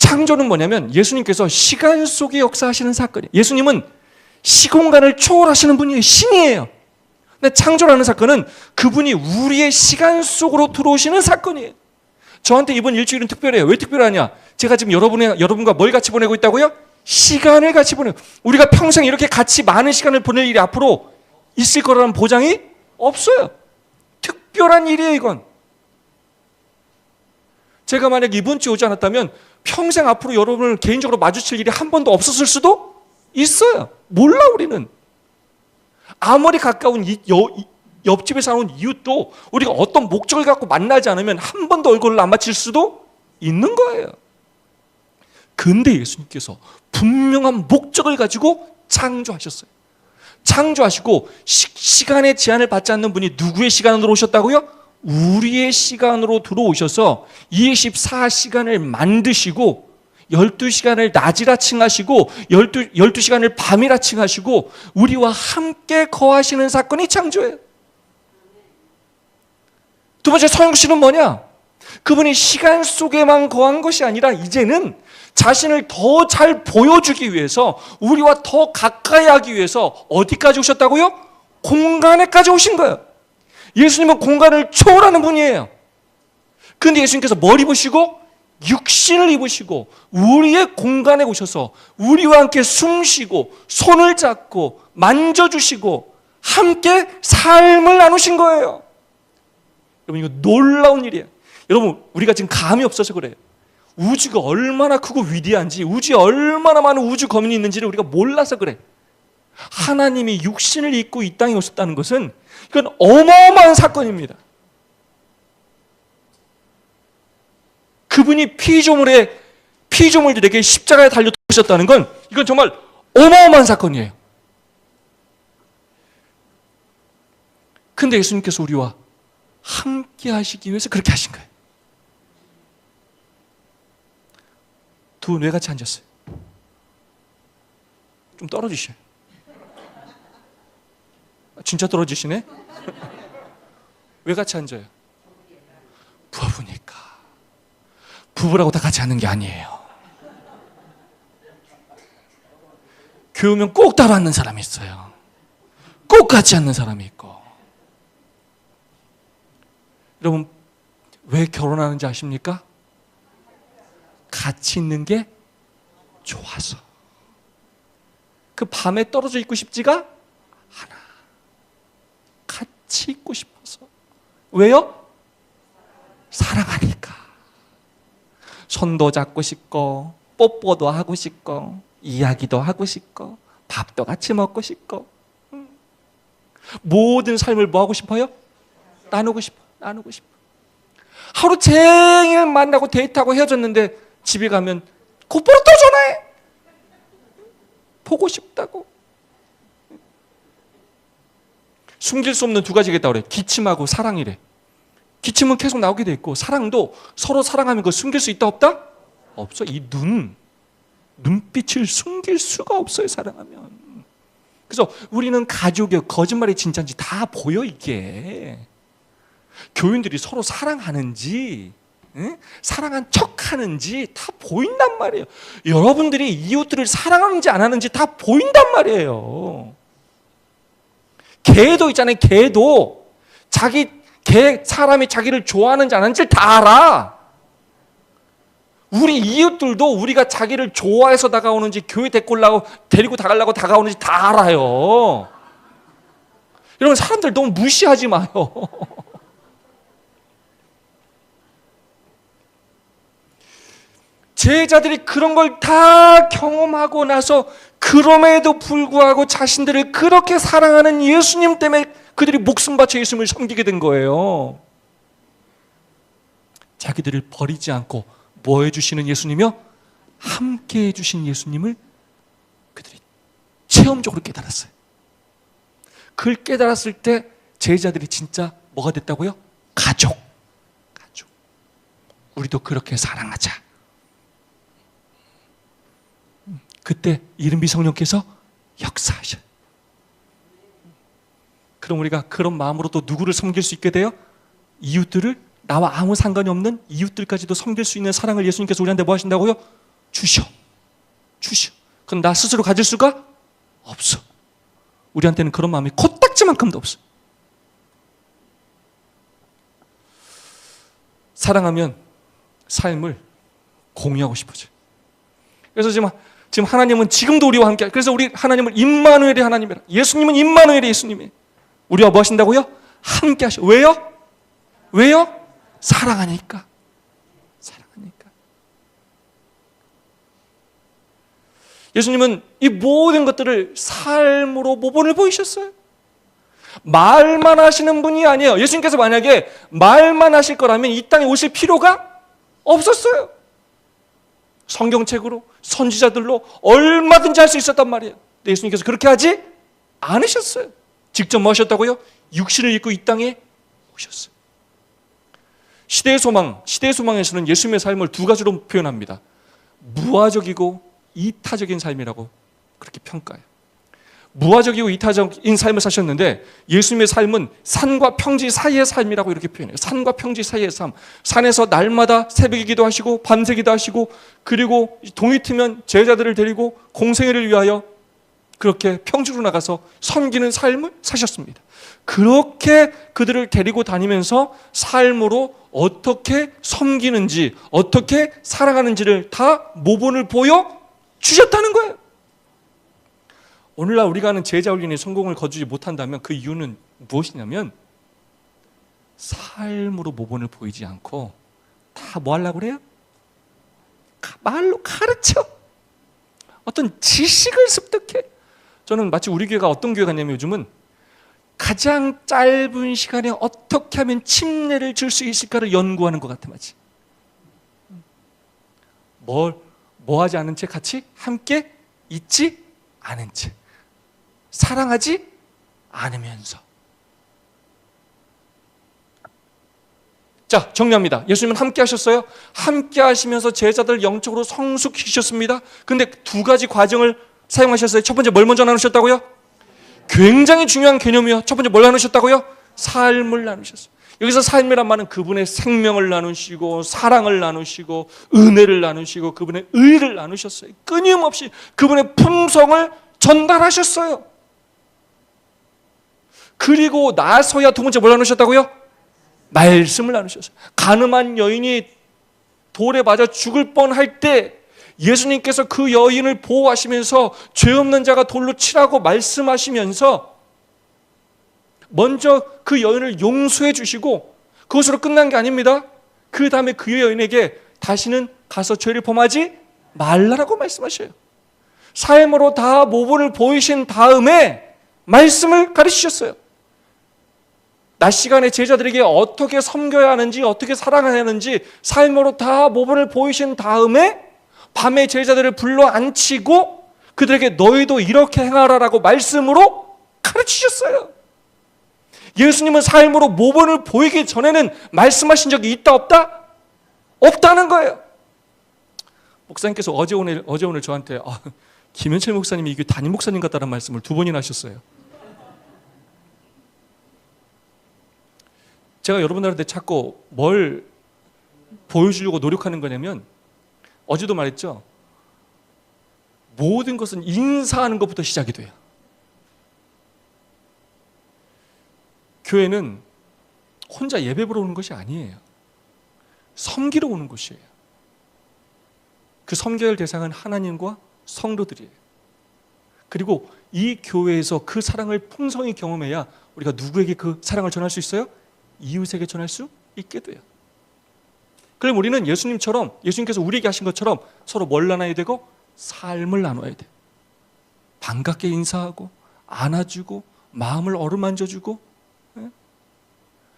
창조는 뭐냐면 예수님께서 시간 속에 역사하시는 사건이에요. 예수님은 시공간을 초월하시는 분이에요. 신이에요. 근데 창조라는 사건은 그분이 우리의 시간 속으로 들어오시는 사건이에요. 저한테 이번 일주일은 특별해요. 왜 특별하냐? 제가 지금 여러분과 뭘 같이 보내고 있다고요? 시간을 같이 보내요. 우리가 평생 이렇게 같이 많은 시간을 보낼 일이 앞으로 있을 거라는 보장이 없어요. 특별한 일이에요, 이건. 제가 만약 이번 주에 오지 않았다면 평생 앞으로 여러분을 개인적으로 마주칠 일이 한 번도 없었을 수도 있어요. 몰라, 우리는. 아무리 가까운 옆집에 사는 이웃도 우리가 어떤 목적을 갖고 만나지 않으면 한 번도 얼굴을 안 맞힐 수도 있는 거예요. 근데 예수님께서 분명한 목적을 가지고 창조하셨어요. 창조하시고 시간의 제한을 받지 않는 분이 누구의 시간으로 오셨다고요? 우리의 시간으로 들어오셔서 24시간을 만드시고 12시간을 낮이라 칭하시고 12시간을 밤이라 칭하시고 우리와 함께 거하시는 사건이 창조예요. 두 번째 소영씨는 뭐냐? 그분이 시간 속에만 거한 것이 아니라 이제는 자신을 더 잘 보여주기 위해서 우리와 더 가까이 하기 위해서 어디까지 오셨다고요? 공간에까지 오신 거예요. 예수님은 공간을 초월하는 분이에요. 그런데 예수님께서 뭘 입으시고? 육신을 입으시고 우리의 공간에 오셔서 우리와 함께 숨쉬고 손을 잡고 만져주시고 함께 삶을 나누신 거예요. 여러분, 이거 놀라운 일이에요. 여러분, 우리가 지금 감이 없어서 그래요. 우주가 얼마나 크고 위대한지, 우주에 얼마나 많은 우주 거민이 있는지를 우리가 몰라서 그래. 하나님이 육신을 입고 이 땅에 오셨다는 것은 이건 어마어마한 사건입니다. 그분이 피조물들에게 십자가에 달려 죽으셨다는 건 이건 정말 어마어마한 사건이에요. 근데 예수님께서 우리와 함께 하시기 위해서 그렇게 하신 거예요. 두 분 왜 같이 앉았어요? 좀 떨어지셔요. 진짜 떨어지시네? 왜 같이 앉아요? 부부니까. 부부라고 다 같이 앉는 게 아니에요. 교회 오면 꼭 따로 앉는 사람이 있어요. 꼭 같이 앉는 사람이 있고. 여러분, 왜 결혼하는지 아십니까? 같이 있는 게 좋아서. 그 밤에 떨어져 있고 싶지가 않아. 같이 있고 싶어서. 왜요? 사랑하니까. 손도 잡고 싶고 뽀뽀도 하고 싶고 이야기도 하고 싶고 밥도 같이 먹고 싶고 모든 삶을 뭐 하고 싶어요? 나누고 싶어. 나누고 싶어. 하루 종일 만나고 데이트하고 헤어졌는데 집에 가면 곧바로 또 전화해. 보고 싶다고. 숨길 수 없는 두 가지겠다 그래. 기침하고 사랑이래. 기침은 계속 나오게 돼 있고 사랑도 서로 사랑하면 그거 숨길 수 있다 없다? 없어. 이 눈빛을 숨길 수가 없어요, 사랑하면. 그래서 우리는 가족의 거짓말이 진짜인지 다 보여, 이게. 교인들이 서로 사랑하는지 사랑한 척하는지 다 보인단 말이에요. 여러분들이 이웃들을 사랑하는지 안 하는지 다 보인단 말이에요. 개도 있잖아요. 개도 사람이 자기를 좋아하는지 안 하는지 다 알아. 우리 이웃들도 우리가 자기를 좋아해서 다가오는지 교회 데리고 다가려고 다가오는지 다 알아요. 여러분, 사람들 너무 무시하지 마요. 제자들이 그런 걸 다 경험하고 나서 그럼에도 불구하고 자신들을 그렇게 사랑하는 예수님 때문에 그들이 목숨 바쳐 예수님을 섬기게 된 거예요. 자기들을 버리지 않고 뭐 해주시는 예수님이요? 함께 해주신 예수님을 그들이 체험적으로 깨달았어요. 그걸 깨달았을 때 제자들이 진짜 뭐가 됐다고요? 가족. 우리도 그렇게 사랑하자. 그때 이른비 성령께서 역사하셔요. 그럼 우리가 그런 마음으로 또 누구를 섬길 수 있게 돼요? 이웃들을, 나와 아무 상관이 없는 이웃들까지도 섬길 수 있는 사랑을 예수님께서 우리한테 뭐 하신다고요? 주셔. 그건 나 스스로 가질 수가 없어. 우리한테는 그런 마음이 코딱지만큼도 없어. 사랑하면 삶을 공유하고 싶어져. 그래서 지금 하나님은 지금도 우리와 함께, 그래서 우리 하나님을 임마누엘의 하나님이라, 예수님은 임마누엘의 예수님이에요. 우리와 뭐 하신다고요? 함께 하셔. 왜요? 사랑하니까. 예수님은 이 모든 것들을 삶으로 모범을 보이셨어요. 말만 하시는 분이 아니에요. 예수님께서 만약에 말만 하실 거라면 이 땅에 오실 필요가 없었어요. 성경책으로, 선지자들로 얼마든지 할 수 있었단 말이에요. 근데 예수님께서 그렇게 하지 않으셨어요. 직접 뭐 하셨다고요? 육신을 입고 이 땅에 오셨어요. 시대의 소망에서는 예수님의 삶을 두 가지로 표현합니다. 무화적이고 이타적인 삶이라고 그렇게 평가해요. 무화적이고 이타적인 삶을 사셨는데 예수님의 삶은 산과 평지 사이의 삶이라고 이렇게 표현해요. 산과 평지 사이의 삶. 산에서 날마다 새벽에 기도하시고 밤새 기도하시고, 그리고 동이 트면 제자들을 데리고 공생애를 위하여 그렇게 평지로 나가서 섬기는 삶을 사셨습니다. 그렇게 그들을 데리고 다니면서 삶으로 어떻게 섬기는지, 어떻게 살아가는지를 다 모본을 보여 주셨다는 거예요. 오늘날 우리가 하는 제자 훈련이 성공을 거두지 못한다면 그 이유는 무엇이냐면 삶으로 모본을 보이지 않고 다 뭐 하려고 그래요? 말로 가르쳐. 어떤 지식을 습득해. 저는 마치 우리 교회가 어떤 교회 같냐면 요즘은 가장 짧은 시간에 어떻게 하면 침례를 줄 수 있을까를 연구하는 것 같아. 마치 뭐 하지 않은 채 같이 함께 있지 않은 채, 사랑하지 않으면서. 자, 정리합니다. 예수님은 함께 하셨어요. 함께 하시면서 제자들 영적으로 성숙시키셨습니다. 근데 두 가지 과정을 사용하셨어요. 첫 번째 뭘 먼저 나누셨다고요? 굉장히 중요한 개념이요. 첫 번째 뭘 나누셨다고요? 삶을 나누셨어요. 여기서 삶이란 말은 그분의 생명을 나누시고 사랑을 나누시고 은혜를 나누시고 그분의 의를 나누셨어요. 끊임없이 그분의 품성을 전달하셨어요. 그리고 나서야 두 번째 뭘 나누셨다고요? 말씀을 나누셨어요. 가늠한 여인이 돌에 맞아 죽을 뻔할 때 예수님께서 그 여인을 보호하시면서 죄 없는 자가 돌로 치라고 말씀하시면서 먼저 그 여인을 용서해 주시고 그것으로 끝난 게 아닙니다. 그 다음에 그 여인에게 다시는 가서 죄를 범하지 말라라고 말씀하셔요. 삶으로 다 모본을 보이신 다음에 말씀을 가르치셨어요. 낮 시간에 제자들에게 어떻게 섬겨야 하는지, 어떻게 사랑해야 하는지 삶으로 다 모본을 보이신 다음에 밤에 제자들을 불러 앉히고 그들에게 너희도 이렇게 행하라라고 말씀으로 가르치셨어요. 예수님은 삶으로 모본을 보이기 전에는 말씀하신 적이 있다 없다? 없다는 거예요. 목사님께서 어제 오늘 저한테 김현철 목사님이 이게 담임 목사님 같다는 말씀을 두 번이나 하셨어요. 제가 여러분들한테 자꾸 뭘 보여주려고 노력하는 거냐면 어제도 말했죠. 모든 것은 인사하는 것부터 시작이 돼요. 교회는 혼자 예배 보러 오는 것이 아니에요. 섬기러 오는 곳이에요. 그 섬겨야 할 대상은 하나님과 성도들이에요. 그리고 이 교회에서 그 사랑을 풍성히 경험해야 우리가 누구에게 그 사랑을 전할 수 있어요? 이웃에게 전할 수 있게 돼요. 그럼 우리는 예수님께서 우리에게 하신 것처럼 서로 뭘 나눠야 되고 삶을 나눠야 돼요. 반갑게 인사하고 안아주고 마음을 어루만져주고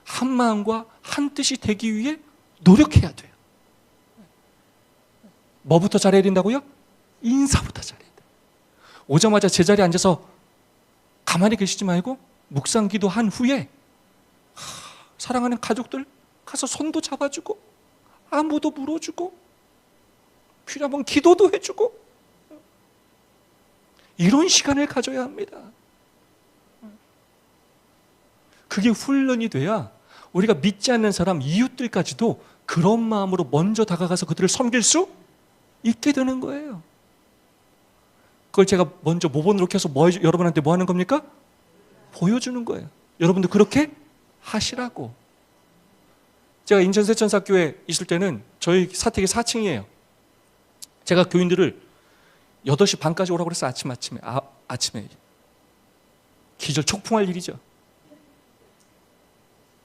한 마음과 한 뜻이 되기 위해 노력해야 돼요. 뭐부터 잘해야 된다고요? 인사부터 잘해야 돼요. 오자마자 제자리에 앉아서 가만히 계시지 말고 묵상 기도한 후에 사랑하는 가족들 가서 손도 잡아주고 안부도 물어주고 필요하면 기도도 해주고 이런 시간을 가져야 합니다. 그게 훈련이 돼야 우리가 믿지 않는 사람, 이웃들까지도 그런 마음으로 먼저 다가가서 그들을 섬길 수 있게 되는 거예요. 그걸 제가 먼저 모범으로 해서 여러분한테 뭐 하는 겁니까? 보여주는 거예요. 여러분도 그렇게 하시라고. 제가 인천 세천사교에 있을 때는 저희 사택이 4층이에요. 제가 교인들을 8시 반까지 오라고 그랬어요. 아침에. 기절 촉풍할 일이죠.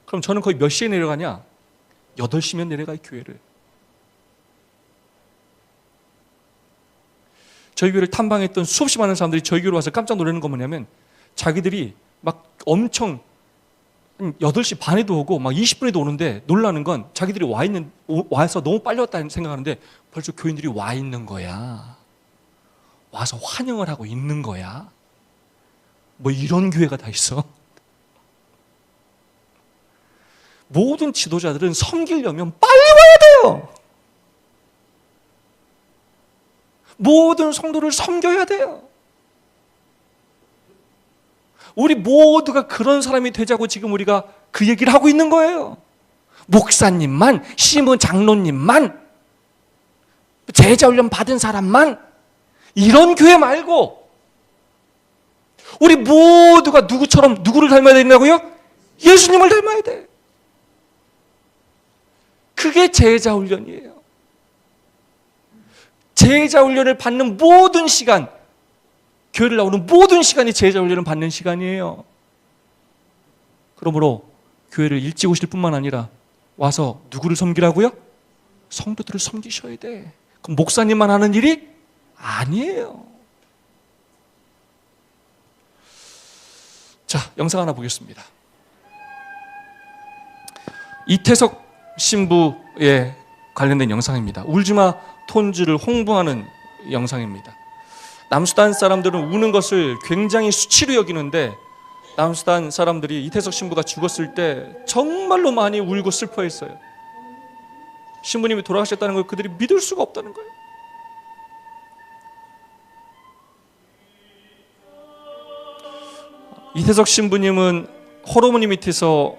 그럼 저는 거의 몇 시에 내려가냐? 8시면 내려가요, 교회를. 저희 교회를 탐방했던 수없이 많은 사람들이 저희 교회로 와서 깜짝 놀라는 건 뭐냐면 자기들이 막 엄청 8시 반에도 오고 막 20분에도 오는데 놀라는 건 자기들이 와서 너무 빨리 왔다 생각하는데 벌써 교인들이 와 있는 거야. 와서 환영을 하고 있는 거야. 뭐 이런 교회가 다 있어. 모든 지도자들은 섬기려면 빨리 와야 돼요. 모든 성도를 섬겨야 돼요. 우리 모두가 그런 사람이 되자고 지금 우리가 그 얘기를 하고 있는 거예요. 목사님만, 심은 장로님만, 제자훈련 받은 사람만, 이런 교회 말고 우리 모두가 누구를 닮아야 된다고요? 예수님을 닮아야 돼. 그게 제자훈련이에요. 제자훈련을 받는 모든 시간, 교회를 나오는 모든 시간이 제자훈련을 받는 시간이에요. 그러므로 교회를 일찍 오실 뿐만 아니라 와서 누구를 섬기라고요? 성도들을 섬기셔야 돼. 그럼 목사님만 하는 일이 아니에요. 자, 영상 하나 보겠습니다. 이태석 신부에 관련된 영상입니다. 울지마 톤즈를 홍보하는 영상입니다. 남수단 사람들은 우는 것을 굉장히 수치로 여기는데 남수단 사람들이 이태석 신부가 죽었을 때 정말로 많이 울고 슬퍼했어요. 신부님이 돌아가셨다는 걸 그들이 믿을 수가 없다는 거예요. 이태석 신부님은 호르몬이 밑에서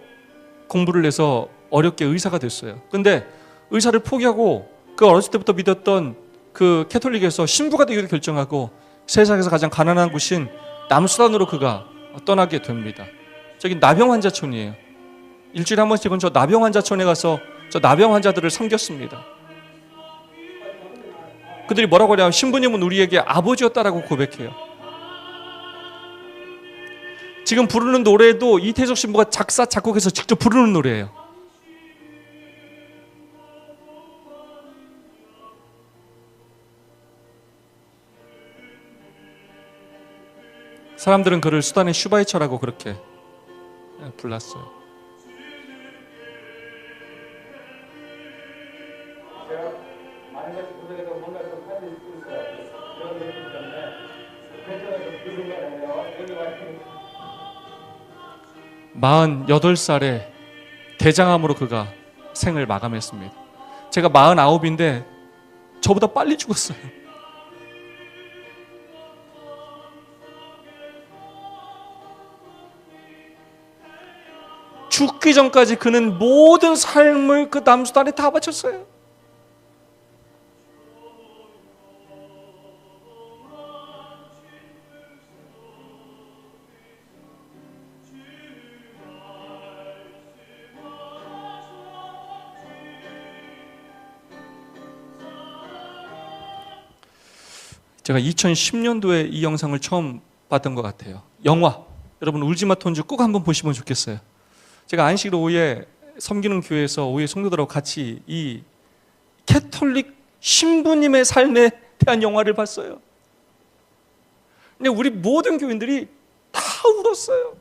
공부를 해서 어렵게 의사가 됐어요. 근데 의사를 포기하고 그 어렸을 때부터 믿었던 그 캐톨릭에서 신부가 되기로 결정하고 세상에서 가장 가난한 곳인 남수단으로 그가 떠나게 됩니다. 저기 나병 환자촌이에요. 일주일에 한 번씩은 저 나병 환자촌에 가서 저 나병 환자들을 섬겼습니다. 그들이 뭐라고 하냐면 신부님은 우리에게 아버지였다라고 고백해요. 지금 부르는 노래도 이태석 신부가 작사 작곡해서 직접 부르는 노래예요. 사람들은 그를 수단의 슈바이처라고 그렇게 불렀어요. 마흔 8살에 대장암으로 그가 생을 마감했습니다. 제가 49인데 저보다 빨리 죽었어요. 죽기 전까지 그는 모든 삶을 그 남수단에 다 바쳤어요. 제가 2010년도에 이 영상을 처음 봤던 것 같아요. 영화, 여러분 울지마 톤즈 꼭 한번 보시면 좋겠어요. 제가 안식일 오후에 섬기는 교회에서 오후에 성도들하고 같이 이 캐톨릭 신부님의 삶에 대한 영화를 봤어요. 근데 우리 모든 교인들이 다 울었어요.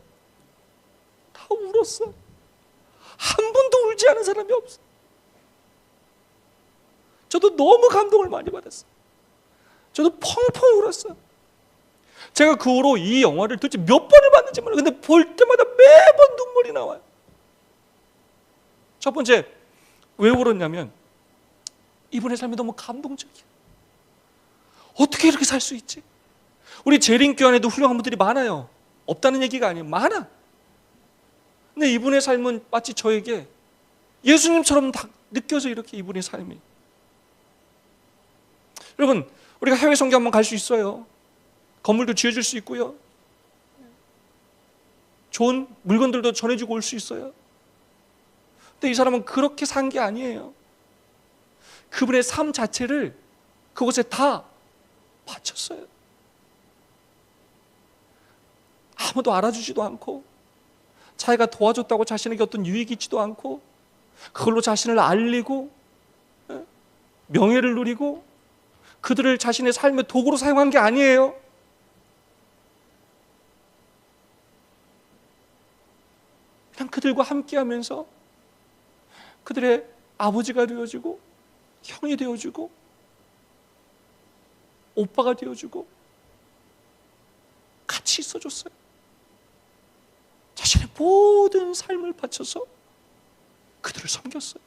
다 울었어. 한 분도 울지 않은 사람이 없어. 저도 너무 감동을 많이 받았어요. 저도 펑펑 울었어요. 제가 그 후로 이 영화를 도대체 몇 번을 봤는지 몰라요. 근데 볼 때마다 매번 눈물이 나와요. 첫 번째, 왜 울었냐면 이분의 삶이 너무 감동적이에요. 어떻게 이렇게 살 수 있지? 우리 재림교 안에도 훌륭한 분들이 많아요. 없다는 얘기가 아니에요. 많아. 근데 이분의 삶은 마치 저에게 예수님처럼 다 느껴져. 이렇게 이분의 삶이. 여러분, 우리가 해외 선교 한번 갈 수 있어요. 건물도 지어줄 수 있고요. 좋은 물건들도 전해주고 올 수 있어요. 근데 이 사람은 그렇게 산 게 아니에요. 그분의 삶 자체를 그곳에 다 바쳤어요. 아무도 알아주지도 않고, 자기가 도와줬다고 자신에게 어떤 유익이 있지도 않고, 그걸로 자신을 알리고 명예를 누리고 그들을 자신의 삶의 도구로 사용한 게 아니에요. 그냥 그들과 함께하면서 그들의 아버지가 되어주고, 형이 되어주고, 오빠가 되어주고, 같이 있어줬어요. 자신의 모든 삶을 바쳐서 그들을 섬겼어요.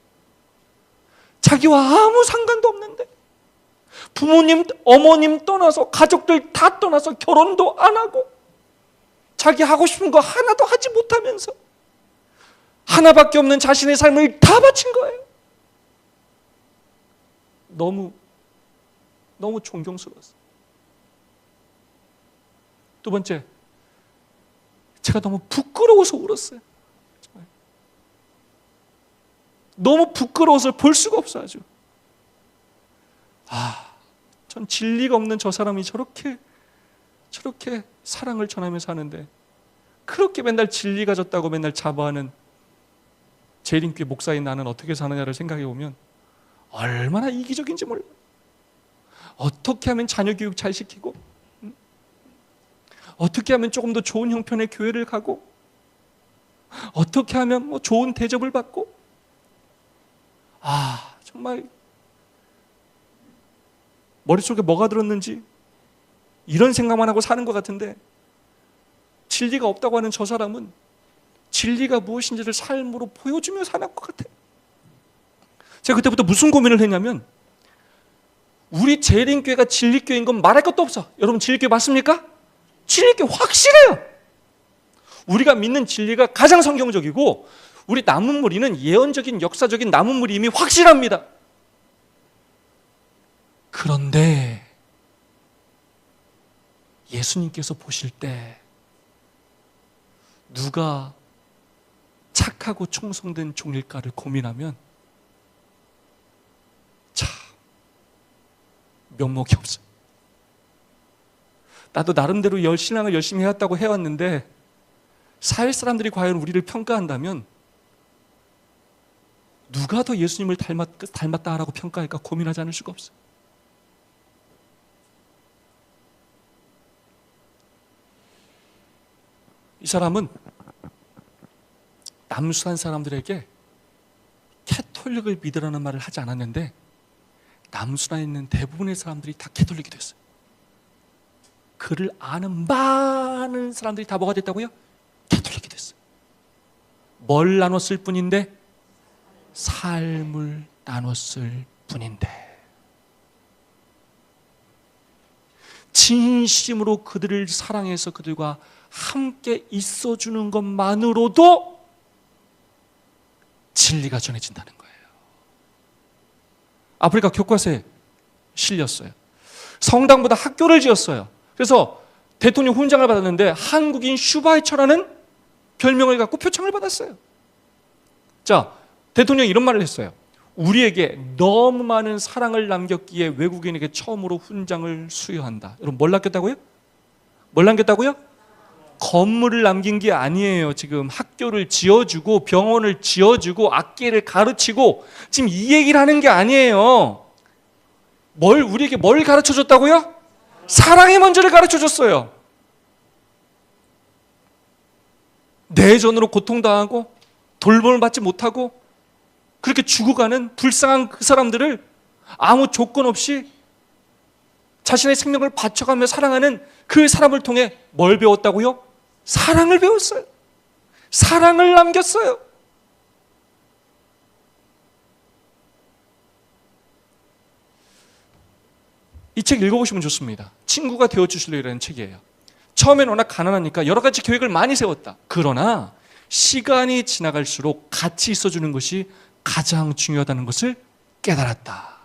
자기와 아무 상관도 없는데, 부모님, 어머님 떠나서, 가족들 다 떠나서 결혼도 안 하고, 자기 하고 싶은 거 하나도 하지 못하면서 하나밖에 없는 자신의 삶을 다 바친 거예요. 너무 존경스러웠어요. 두 번째, 제가 너무 부끄러워서 울었어요. 정말. 너무 부끄러워서 볼 수가 없어요. 아주. 전 진리가 없는 저 사람이 저렇게 사랑을 전하면서 사는데, 그렇게 맨날 진리 가졌다고 맨날 자부하는 재림교회 목사인 나는 어떻게 사느냐를 생각해 보면 얼마나 이기적인지 몰라요. 어떻게 하면 자녀 교육 잘 시키고, 어떻게 하면 조금 더 좋은 형편의 교회를 가고, 어떻게 하면 뭐 좋은 대접을 받고, 정말 머릿속에 뭐가 들었는지 이런 생각만 하고 사는 것 같은데, 진리가 없다고 하는 저 사람은 진리가 무엇인지를 삶으로 보여주며 사는 것 같아요. 제가 그때부터 무슨 고민을 했냐면, 우리 재림교회가 진리교회인 건 말할 것도 없어. 여러분, 진리교회 맞습니까? 진리교회 확실해요. 우리가 믿는 진리가 가장 성경적이고, 우리 남은 무리는 예언적인 역사적인 남은 무리 이미 확실합니다. 그런데 예수님께서 보실 때 누가 착하고 충성된 종일까를 고민하면 참 면목이 없어요. 나도 나름대로 신앙을 열심히 해왔다고 해왔는데, 사회 사람들이 과연 우리를 평가한다면 누가 더 예수님을 닮았다라고 평가할까 고민하지 않을 수가 없어요. 이 사람은 남수한 사람들에게 캐톨릭을 믿으라는 말을 하지 않았는데, 남수단에 있는 대부분의 사람들이 다 캐톨릭이 됐어요. 그를 아는 많은 사람들이 다 뭐가 됐다고요? 캐톨릭이 됐어요. 뭘 나눴을 뿐인데? 삶을 나눴을 뿐인데. 진심으로 그들을 사랑해서 그들과 함께 있어주는 것만으로도 진리가 전해진다는 거예요. 아프리카 교과서에 실렸어요. 성당보다 학교를 지었어요. 그래서 대통령 훈장을 받았는데 한국인 슈바이처라는 별명을 갖고 표창을 받았어요. 자, 대통령이 이런 말을 했어요. 우리에게 너무 많은 사랑을 남겼기에 외국인에게 처음으로 훈장을 수여한다. 여러분, 뭘 남겼다고요? 뭘 남겼다고요? 건물을 남긴 게 아니에요. 지금 학교를 지어주고 병원을 지어주고 악기를 가르치고 지금 이 얘기를 하는 게 아니에요. 우리에게 뭘 가르쳐줬다고요? 사랑의 먼저를 가르쳐줬어요. 내전으로 고통당하고 돌봄을 받지 못하고 그렇게 죽어가는 불쌍한 그 사람들을 아무 조건 없이 자신의 생명을 바쳐가며 사랑하는 그 사람을 통해 뭘 배웠다고요? 사랑을 배웠어요. 사랑을 남겼어요. 이 책 읽어보시면 좋습니다. 친구가 되어주실래라는 책이에요. 처음엔 워낙 가난하니까 여러 가지 계획을 많이 세웠다. 그러나 시간이 지나갈수록 같이 있어주는 것이 가장 중요하다는 것을 깨달았다.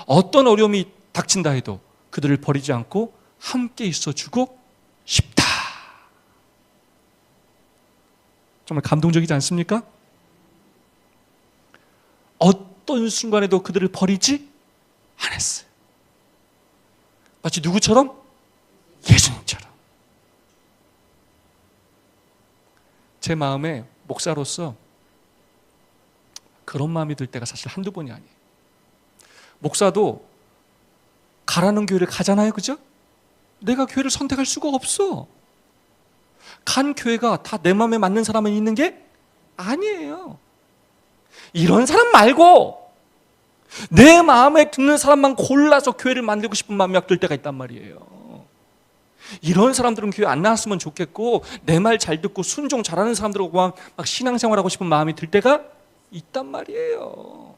어떤 어려움이 닥친다 해도 그들을 버리지 않고 함께 있어주고 싶다. 정말 감동적이지 않습니까? 어떤 순간에도 그들을 버리지 않았어요. 마치 누구처럼? 예수님처럼. 제 마음에 목사로서 그런 마음이 들 때가 사실 한두 번이 아니에요. 목사도 가라는 교회를 가잖아요, 그죠? 내가 교회를 선택할 수가 없어. 간 교회가 다 내 마음에 맞는 사람은 있는 게 아니에요. 이런 사람 말고 내 마음에 드는 사람만 골라서 교회를 만들고 싶은 마음이 들 때가 있단 말이에요. 이런 사람들은 교회 안 나왔으면 좋겠고, 내 말 잘 듣고 순종 잘하는 사람들하고 막 신앙생활하고 싶은 마음이 들 때가 있단 말이에요.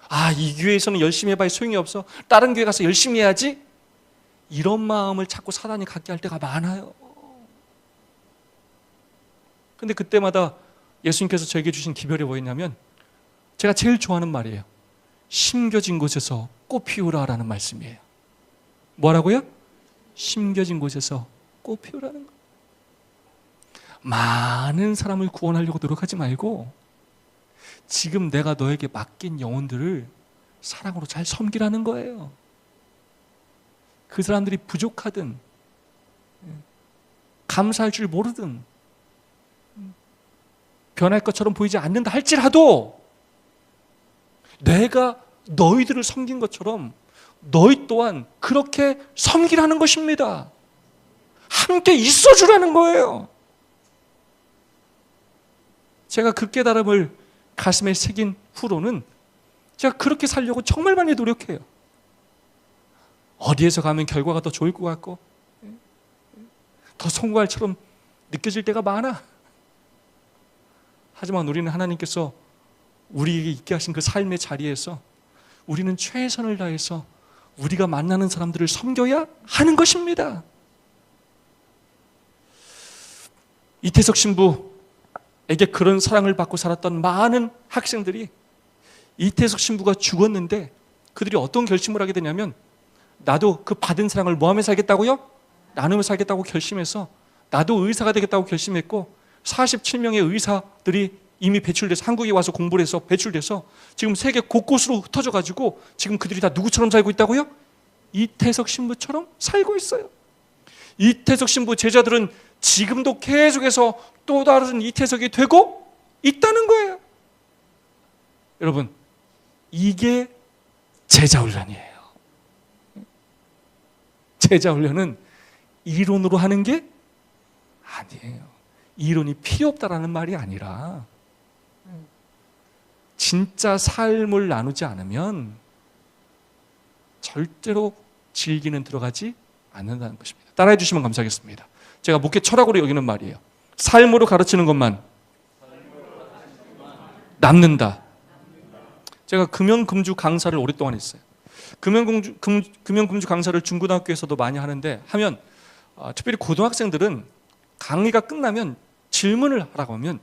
아, 이 교회에서는 열심히 해봐야 소용이 없어, 다른 교회 가서 열심히 해야지, 이런 마음을 자꾸 사단이 갖게 할 때가 많아요. 근데 그때마다 예수님께서 저에게 주신 기별이 뭐였냐면, 제가 제일 좋아하는 말이에요. 심겨진 곳에서 꽃 피우라 라는 말씀이에요. 뭐라고요? 심겨진 곳에서 꽃 피우라는 거. 많은 사람을 구원하려고 노력하지 말고 지금 내가 너에게 맡긴 영혼들을 사랑으로 잘 섬기라는 거예요. 그 사람들이 부족하든 감사할 줄 모르든 변할 것처럼 보이지 않는다 할지라도 내가 너희들을 섬긴 것처럼 너희 또한 그렇게 섬기라는 것입니다. 함께 있어주라는 거예요. 제가 그 깨달음을 가슴에 새긴 후로는 제가 그렇게 살려고 정말 많이 노력해요. 어디에서 가면 결과가 더 좋을 것 같고 더 성공할처럼 느껴질 때가 많아. 하지만 우리는 하나님께서 우리에게 있게 하신 그 삶의 자리에서 우리는 최선을 다해서 우리가 만나는 사람들을 섬겨야 하는 것입니다. 이태석 신부에게 그런 사랑을 받고 살았던 많은 학생들이 이태석 신부가 죽었는데 그들이 어떤 결심을 하게 되냐면, 나도 그 받은 사랑을 뭐하며 살겠다고요? 나누며 살겠다고 결심해서 나도 의사가 되겠다고 결심했고, 47명의 의사들이 이미 배출돼서 한국에 와서 공부를 해서 배출돼서 지금 세계 곳곳으로 흩어져 가지고 지금 그들이 다 누구처럼 살고 있다고요? 이태석 신부처럼 살고 있어요. 이태석 신부 제자들은 지금도 계속해서 또 다른 이태석이 되고 있다는 거예요. 여러분, 이게 제자훈련이에요. 제자훈련은 이론으로 하는 게 아니에요. 이론이 필요 없다라는 말이 아니라 진짜 삶을 나누지 않으면 절대로 질기는 들어가지 않는다는 것입니다. 따라해 주시면 감사하겠습니다. 제가 목회 철학으로 여기는 말이에요. 삶으로 가르치는 것만 남는다. 제가 금연금주 강사를 오랫동안 했어요. 금연금주 강사를 중고등학교에서도 많이 하는데 하면 특별히 고등학생들은 강의가 끝나면 질문을 하라고 하면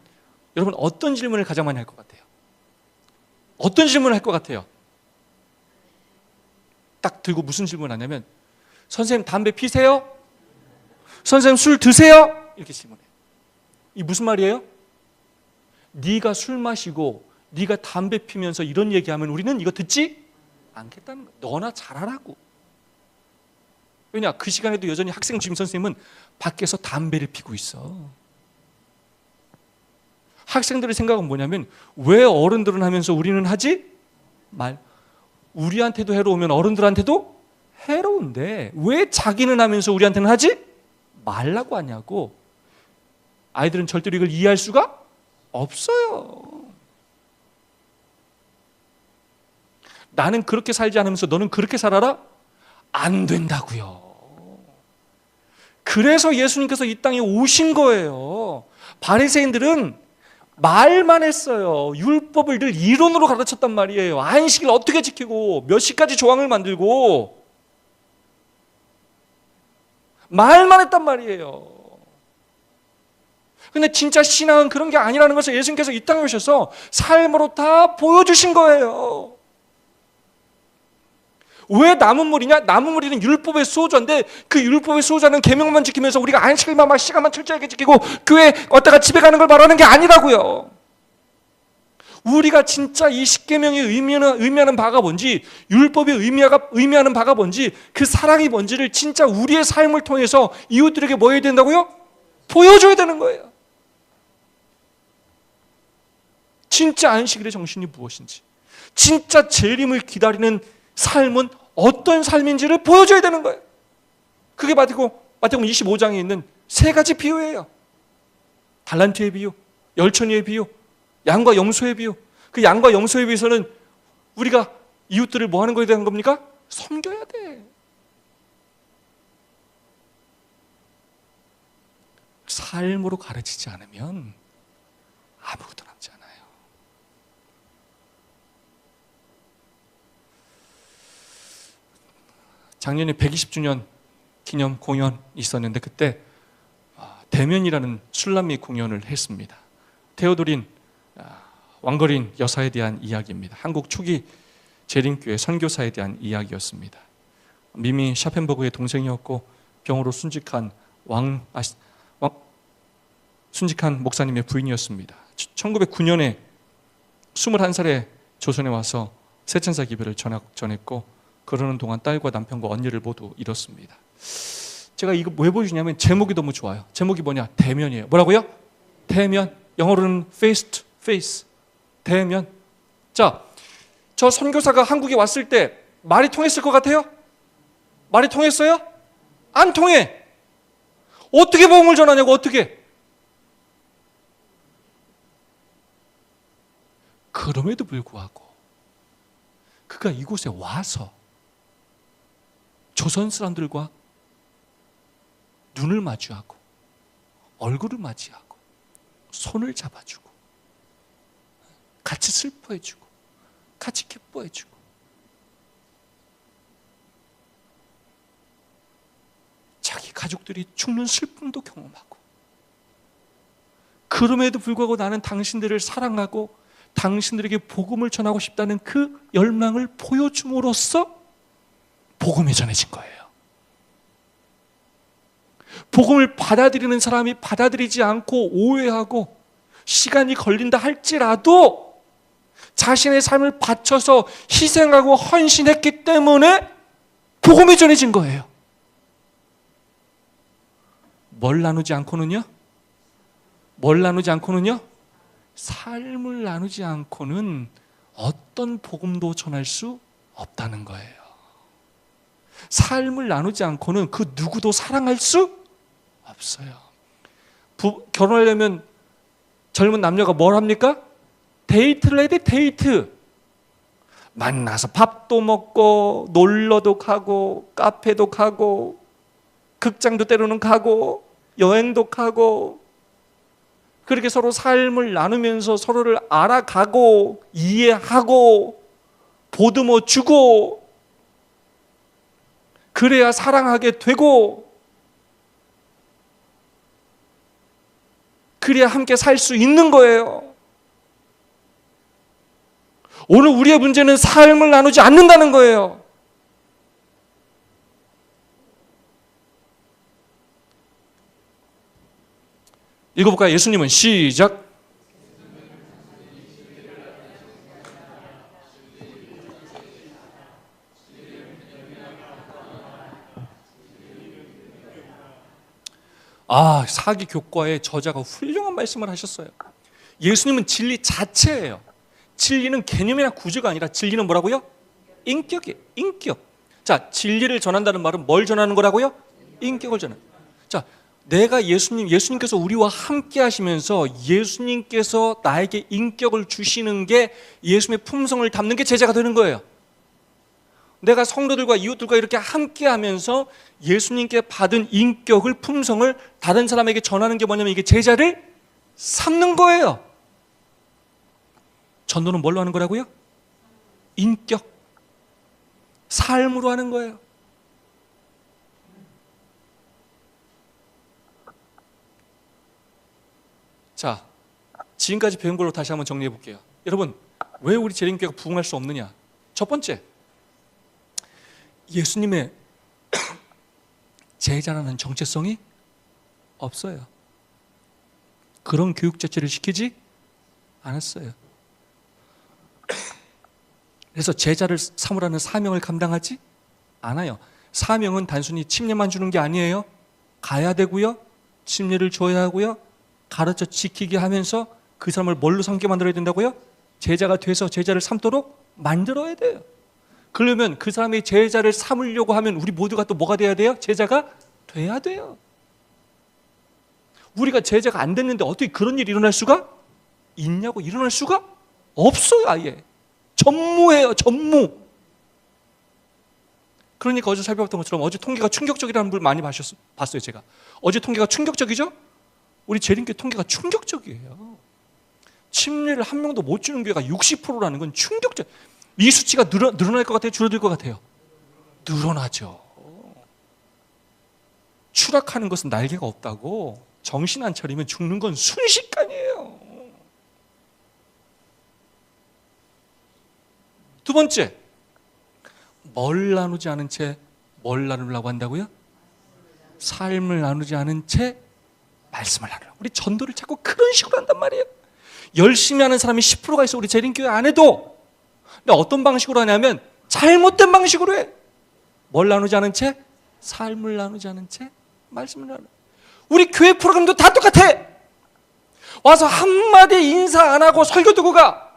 여러분 어떤 질문을 가장 많이 할 것 같아요? 어떤 질문을 할 것 같아요? 딱 들고 무슨 질문을 하냐면, 선생님 담배 피세요? 선생님 술 드세요? 이렇게 질문해요. 이 무슨 말이에요? 네가 술 마시고 네가 담배 피면서 이런 얘기하면 우리는 이거 듣지 않겠다는 거예요. 너나 잘하라고. 왜냐? 그 시간에도 여전히 학생 주임 선생님은 밖에서 담배를 피고 있어. 학생들의 생각은 뭐냐면, 왜 어른들은 하면서 우리는 하지 말? 우리한테도 해로우면 어른들한테도 해로운데 왜 자기는 하면서 우리한테는 하지 말라고 하냐고. 아이들은 절대로 이걸 이해할 수가 없어요. 나는 그렇게 살지 않으면서 너는 그렇게 살아라? 안 된다고요. 그래서 예수님께서 이 땅에 오신 거예요. 바리새인들은 말만 했어요. 율법을 늘 이론으로 가르쳤단 말이에요. 안식일 어떻게 지키고 몇 시까지 조항을 만들고 말만 했단 말이에요. 근데 진짜 신앙은 그런 게 아니라는 것을 예수님께서 이 땅에 오셔서 삶으로 다 보여주신 거예요. 왜 남은 물이냐? 남은 물이는 율법의 수호자인데 그 율법의 수호자는 계명만 지키면서 우리가 안식일만 막 시간만 철저하게 지키고 교회 왔다가 집에 가는 걸 말하는 게 아니라고요. 우리가 진짜 이 십계명이 의미하는 바가 뭔지, 율법이 의미하는 바가 뭔지, 그 사랑이 뭔지를 진짜 우리의 삶을 통해서 이웃들에게 뭐 해야 된다고요? 보여줘야 되는 거예요. 진짜 안식일의 정신이 무엇인지, 진짜 재림을 기다리는 삶은 어떤 삶인지를 보여줘야 되는 거예요. 그게 마태복음 25장에 있는 세 가지 비유예요. 달란트의 비유, 열천이의 비유, 양과 염소의 비유. 그 양과 염소의 비유에서는 우리가 이웃들을 뭐 하는 거에 대한 겁니까? 섬겨야 돼. 삶으로 가르치지 않으면 아무것도 남지 않아요. 작년에 120주년 기념 공연이 있었는데 그때 대면이라는 술람미 공연을 했습니다. 테오도린 왕거린 여사에 대한 이야기입니다. 한국 초기 재림교회 선교사에 대한 이야기였습니다. 미미 샤펜버그의 동생이었고 병으로 순직한 순직한 목사님의 부인이었습니다. 1909년에 21살에 조선에 와서 세천사 기별을 전했고 그러는 동안 딸과 남편과 언니를 모두 잃었습니다. 제가 이거 왜 보여주냐면 제목이 너무 좋아요. 제목이 뭐냐? 대면이에요. 뭐라고요? 대면. 영어로는 face to face. 대면. 자, 저 선교사가 한국에 왔을 때 말이 통했을 것 같아요? 말이 통했어요? 안 통해. 어떻게 복음을 전하냐고, 어떻게? 그럼에도 불구하고 그가 이곳에 와서 조선 사람들과 눈을 마주하고 얼굴을 맞이하고 손을 잡아주고 같이 슬퍼해주고 같이 기뻐해주고 자기 가족들이 죽는 슬픔도 경험하고 그럼에도 불구하고 나는 당신들을 사랑하고 당신들에게 복음을 전하고 싶다는 그 열망을 보여줌으로써 복음이 전해진 거예요. 복음을 받아들이는 사람이 받아들이지 않고 오해하고 시간이 걸린다 할지라도 자신의 삶을 바쳐서 희생하고 헌신했기 때문에 복음이 전해진 거예요. 뭘 나누지 않고는요? 뭘 나누지 않고는요? 삶을 나누지 않고는 어떤 복음도 전할 수 없다는 거예요. 삶을 나누지 않고는 그 누구도 사랑할 수 없어요. 결혼하려면 젊은 남녀가 뭘 합니까? 데이트를 해야 돼, 데이트. 만나서 밥도 먹고 놀러도 가고 카페도 가고 극장도 때로는 가고 여행도 가고 그렇게 서로 삶을 나누면서 서로를 알아가고 이해하고 보듬어 주고 그래야 사랑하게 되고 그래야 함께 살 수 있는 거예요. 오늘 우리의 문제는 삶을 나누지 않는다는 거예요. 읽어볼까요? 예수님은 시작. 사기 교과의 저자가 훌륭한 말씀을 하셨어요. 예수님은 진리 자체예요. 진리는 개념이나 구조가 아니라 진리는 뭐라고요? 인격이에요. 인격. 자, 진리를 전한다는 말은 뭘 전하는 거라고요? 인격을 전하는. 자, 내가 예수님께서 우리와 함께 하시면서 예수님께서 나에게 인격을 주시는 게 예수님의 품성을 담는 게 제자가 되는 거예요. 내가 성도들과 이웃들과 이렇게 함께 하면서 예수님께 받은 인격을, 품성을 다른 사람에게 전하는 게 뭐냐면 이게 제자를 삼는 거예요. 전도는 뭘로 하는 거라고요? 인격. 삶으로 하는 거예요. 자, 지금까지 배운 걸로 다시 한번 정리해 볼게요. 여러분, 왜 우리 재림교회가 부흥할 수 없느냐? 첫 번째, 예수님의 제자라는 정체성이 없어요. 그런 교육 자체를 시키지 않았어요. 그래서 제자를 삼으라는 사명을 감당하지 않아요. 사명은 단순히 침례만 주는 게 아니에요. 가야 되고요, 침례를 줘야 하고요, 가르쳐 지키게 하면서 그 사람을 뭘로 삼게 만들어야 된다고요? 제자가 돼서 제자를 삼도록 만들어야 돼요. 그러면 그 사람이 제자를 삼으려고 하면 우리 모두가 또 뭐가 돼야 돼요? 제자가 돼야 돼요. 우리가 제자가 안 됐는데 어떻게 그런 일이 일어날 수가 있냐고. 일어날 수가 없어요. 아예 전무예요. 전무. 그러니까 어제 살펴봤던 것처럼 어제 통계가 충격적이라는 분 많이 봤어요. 제가 어제 통계가 충격적이죠. 우리 재림교회 통계가 충격적이에요. 침례를 한 명도 못 주는 교회가 60%라는 건 충격적. 이 수치가 늘어날 것 같아요? 줄어들 것 같아요? 늘어나죠. 추락하는 것은 날개가 없다고. 정신 안 차리면 죽는 건 순식간이에요. 두 번째, 뭘 나누지 않은 채 뭘 나누려고 한다고요? 삶을 나누지 않은 채 말씀을 나누려고. 우리 전도를 자꾸 그런 식으로 한단 말이에요. 열심히 하는 사람이 10%가 있어. 우리 재림교회 안에도. 근데 어떤 방식으로 하냐면 잘못된 방식으로 해. 뭘 나누지 않은 채? 삶을 나누지 않은 채 말씀을 나누려. 우리 교회 프로그램도 다 똑같아. 와서 한마디 인사 안 하고 설교 듣고 가.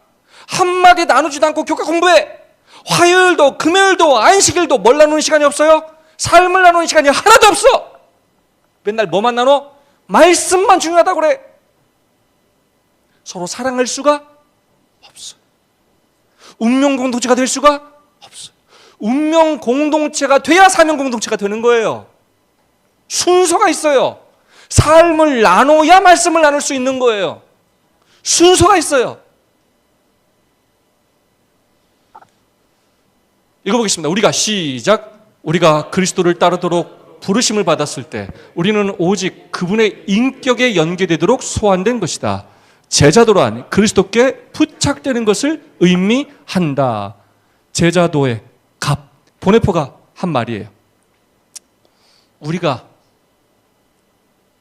한마디 나누지도 않고 교과 공부해. 화요일도 금요일도 안식일도 뭘 나누는 시간이 없어요? 삶을 나누는 시간이 하나도 없어. 맨날 뭐만 나눠? 말씀만 중요하다고 그래. 서로 사랑할 수가 없어요. 운명 공동체가 될 수가 없어요. 운명 공동체가 돼야 사명 공동체가 되는 거예요. 순서가 있어요. 삶을 나눠야 말씀을 나눌 수 있는 거예요. 순서가 있어요. 읽어보겠습니다. 우리가 시작. 우리가 그리스도를 따르도록 부르심을 받았을 때 우리는 오직 그분의 인격에 연계되도록 소환된 것이다. 제자도란 그리스도께 부착되는 것을 의미한다. 제자도의 갑, 보네포가 한 말이에요. 우리가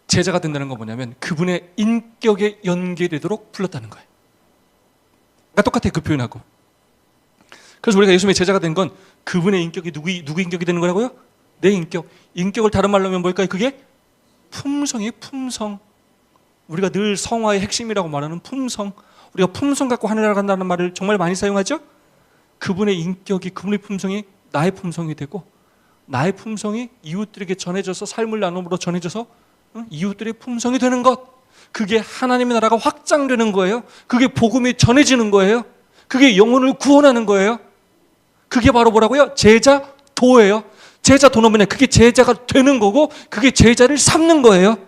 제자가 된다는 건 뭐냐면 그분의 인격에 연계되도록 불렀다는 거예요. 그러니까 똑같아요. 그 표현하고. 그래서 우리가 예수님의 제자가 된 건 그분의 인격이 누구 인격이 되는 거라고요? 내 인격. 인격을 다른 말로 하면 뭘까요? 그게 품성이에요. 품성. 우리가 늘 성화의 핵심이라고 말하는 품성. 우리가 품성 갖고 하늘나라 간다는 말을 정말 많이 사용하죠? 그분의 인격이, 그분의 품성이 나의 품성이 되고 나의 품성이 이웃들에게 전해져서 삶을 나눔으로 전해져서 이웃들의 품성이 되는 것. 그게 하나님의 나라가 확장되는 거예요. 그게 복음이 전해지는 거예요. 그게 영혼을 구원하는 거예요. 그게 바로 뭐라고요? 제자도예요. 제자도는 뭐냐? 그게 제자가 되는 거고 그게 제자를 삼는 거예요.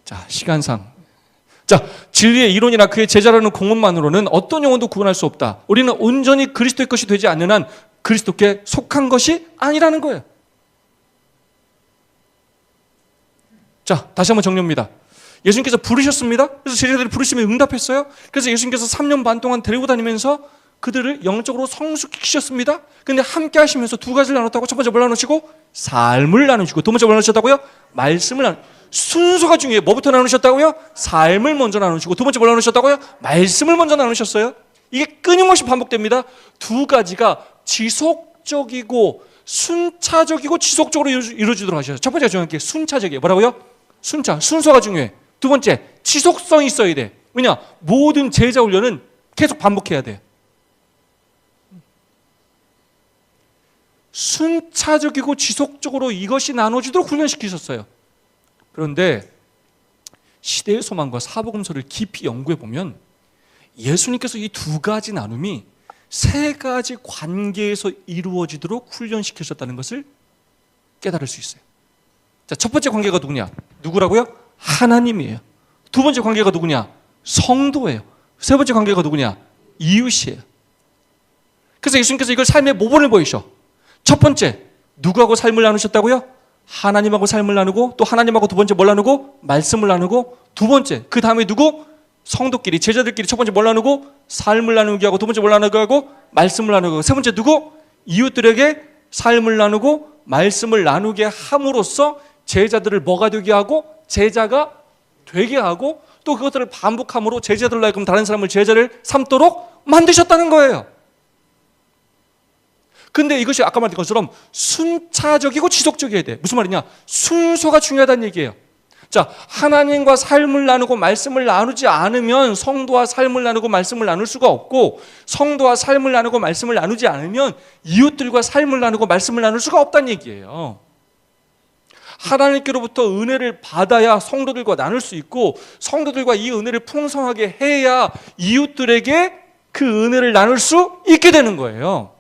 자, 시간상. 자, 진리의 이론이나 그의 제자라는 공언만으로는 어떤 영혼도 구원할 수 없다. 우리는 온전히 그리스도의 것이 되지 않는 한 그리스도께 속한 것이 아니라는 거예요. 자, 다시 한번 정리합니다. 예수님께서 부르셨습니다. 그래서 제자들이 부르시면 응답했어요. 그래서 예수님께서 3년 반 동안 데리고 다니면서 그들을 영적으로 성숙시키셨습니다. 근데 함께 하시면서 두 가지를 나눴다고. 첫 번째 뭘 나누시고? 삶을 나누시고. 두 번째 뭘 나누셨다고요? 말씀을 나누시고. 순서가 중요해요. 뭐부터 나누셨다고요? 삶을 먼저 나누시고. 두 번째 뭘 나누셨다고요? 말씀을 먼저 나누셨어요. 이게 끊임없이 반복됩니다. 두 가지가 지속적이고 순차적이고 지속적으로 이루어지도록 하셔요. 첫 번째가 중요한 게 순차적이에요. 뭐라고요? 순서가 중요해. 두 번째, 지속성이 있어야 돼. 왜냐? 모든 제자 훈련은 계속 반복해야 돼. 순차적이고 지속적으로 이것이 나눠지도록 훈련시키셨어요. 그런데 시대의 소망과 사복음서를 깊이 연구해 보면 예수님께서 이 두 가지 나눔이 세 가지 관계에서 이루어지도록 훈련시키셨다는 것을 깨달을 수 있어요. 자, 첫 번째 관계가 누구냐? 누구라고요? 하나님이에요. 두 번째 관계가 누구냐? 성도예요. 세 번째 관계가 누구냐? 이웃이에요. 그래서 예수님께서 이걸 삶의 모본을 보이셔. 첫 번째, 누구하고 삶을 나누셨다고요? 하나님하고 삶을 나누고, 또 하나님하고 두 번째 뭘 나누고? 말씀을 나누고, 두 번째, 그 다음에 누구? 성도끼리, 제자들끼리 첫 번째 뭘 나누고? 삶을 나누게 하고, 두 번째 뭘 나누게 하고? 말씀을 나누고, 세 번째 누구? 이웃들에게 삶을 나누고 말씀을 나누게 함으로써 제자들을 뭐가 되게 하고? 제자가 되게 하고, 또 그것들을 반복함으로 제자들로 하여금 다른 사람을 제자를 삼도록 만드셨다는 거예요. 근데 이것이 아까 말한 것처럼 순차적이고 지속적이어야 돼. 무슨 말이냐? 순서가 중요하다는 얘기예요. 자, 하나님과 삶을 나누고 말씀을 나누지 않으면 성도와 삶을 나누고 말씀을 나눌 수가 없고, 성도와 삶을 나누고 말씀을 나누지 않으면 이웃들과 삶을 나누고 말씀을 나눌 수가 없다는 얘기예요. 하나님께로부터 은혜를 받아야 성도들과 나눌 수 있고, 성도들과 이 은혜를 풍성하게 해야 이웃들에게 그 은혜를 나눌 수 있게 되는 거예요.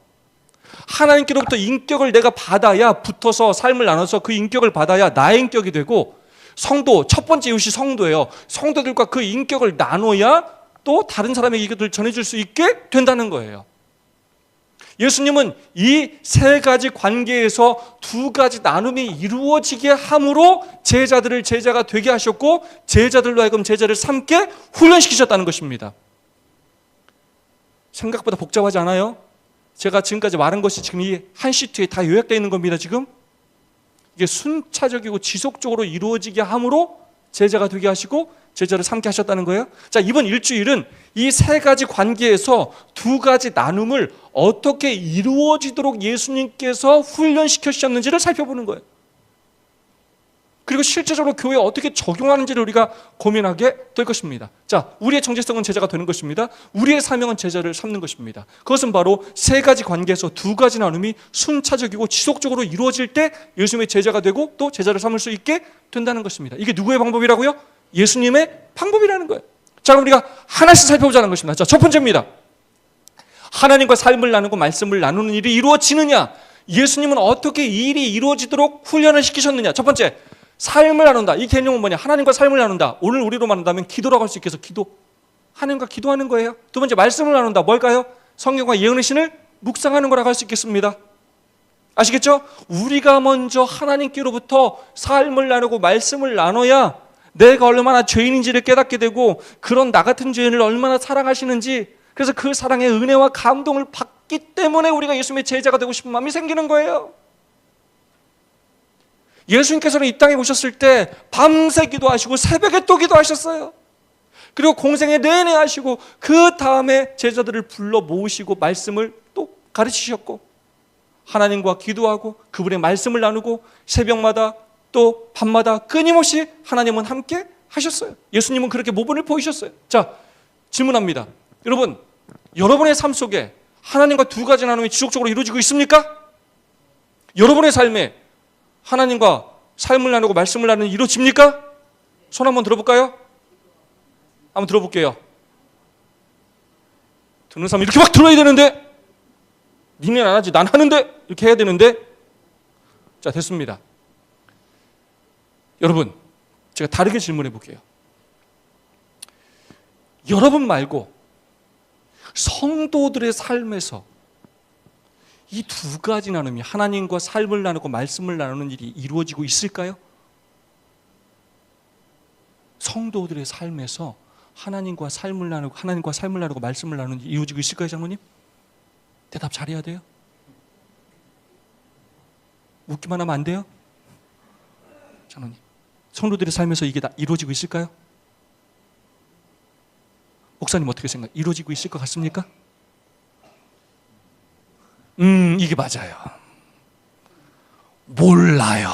하나님께로부터 인격을 내가 받아야, 붙어서 삶을 나눠서 그 인격을 받아야 나의 인격이 되고, 성도, 첫 번째 이웃이 성도예요. 성도들과 그 인격을 나눠야 또 다른 사람에게 이것을 전해줄 수 있게 된다는 거예요. 예수님은 이 세 가지 관계에서 두 가지 나눔이 이루어지게 함으로 제자들을 제자가 되게 하셨고, 제자들로 하여금 제자를 삼게 훈련시키셨다는 것입니다. 생각보다 복잡하지 않아요? 제가 지금까지 말한 것이 지금 이 한 시트에 다 요약되어 있는 겁니다. 지금 이게 순차적이고 지속적으로 이루어지게 함으로 제자가 되게 하시고 제자를 삼게 하셨다는 거예요. 자, 이번 일주일은 이 세 가지 관계에서 두 가지 나눔을 어떻게 이루어지도록 예수님께서 훈련시켜주셨는지를 살펴보는 거예요. 그리고 실제적으로 교회에 어떻게 적용하는지를 우리가 고민하게 될 것입니다. 자, 우리의 정체성은 제자가 되는 것입니다. 우리의 사명은 제자를 삼는 것입니다. 그것은 바로 세 가지 관계에서 두 가지 나눔이 순차적이고 지속적으로 이루어질 때 예수님의 제자가 되고 또 제자를 삼을 수 있게 된다는 것입니다. 이게 누구의 방법이라고요? 예수님의 방법이라는 거예요. 자, 그럼 우리가 하나씩 살펴보자는 것입니다. 자, 첫 번째입니다. 하나님과 삶을 나누고 말씀을 나누는 일이 이루어지느냐? 예수님은 어떻게 이 일이 이루어지도록 훈련을 시키셨느냐? 첫 번째, 삶을 나눈다. 이 개념은 뭐냐? 하나님과 삶을 나눈다. 오늘 우리로 말한다면 기도라고 할 수 있겠어. 기도. 하나님과 기도하는 거예요. 두 번째, 말씀을 나눈다. 뭘까요? 성경과 예언의 신을 묵상하는 거라고 할 수 있겠습니다. 아시겠죠? 우리가 먼저 하나님께로부터 삶을 나누고 말씀을 나눠야 내가 얼마나 죄인인지를 깨닫게 되고, 그런 나 같은 죄인을 얼마나 사랑하시는지, 그래서 그 사랑의 은혜와 감동을 받기 때문에 우리가 예수님의 제자가 되고 싶은 마음이 생기는 거예요. 예수님께서는 이 땅에 오셨을 때 밤새 기도하시고 새벽에 또 기도하셨어요. 그리고 공생애 내내 하시고 그 다음에 제자들을 불러 모으시고 말씀을 또 가르치셨고, 하나님과 기도하고 그분의 말씀을 나누고 새벽마다 또 밤마다 끊임없이 하나님은 함께 하셨어요. 예수님은 그렇게 모범을 보이셨어요. 자, 질문합니다. 여러분, 여러분의 삶 속에 하나님과 두 가지 나눔이 지속적으로 이루어지고 있습니까? 여러분의 삶에 하나님과 삶을 나누고 말씀을 나누는 일이 이루어집니까? 손 한번 들어볼까요? 한번 들어볼게요. 듣는 사람 이렇게 막 들어야 되는데, 니네는 안 하지 난 하는데, 이렇게 해야 되는데. 자, 됐습니다. 여러분, 제가 다르게 질문해 볼게요. 여러분 말고 성도들의 삶에서 이 두 가지 나눔이, 하나님과 삶을 나누고 말씀을 나누는 일이 이루어지고 있을까요? 성도들의 삶에서 하나님과 삶을 나누고 말씀을 나누는 일이 이루어지고 있을까요, 장로님? 대답 잘해야 돼요. 웃기만 하면 안 돼요? 장로님, 성도들의 삶에서 이게 다 이루어지고 있을까요? 목사님 어떻게 생각해요? 이루어지고 있을 것 같습니까? 이게 맞아요. 몰라요.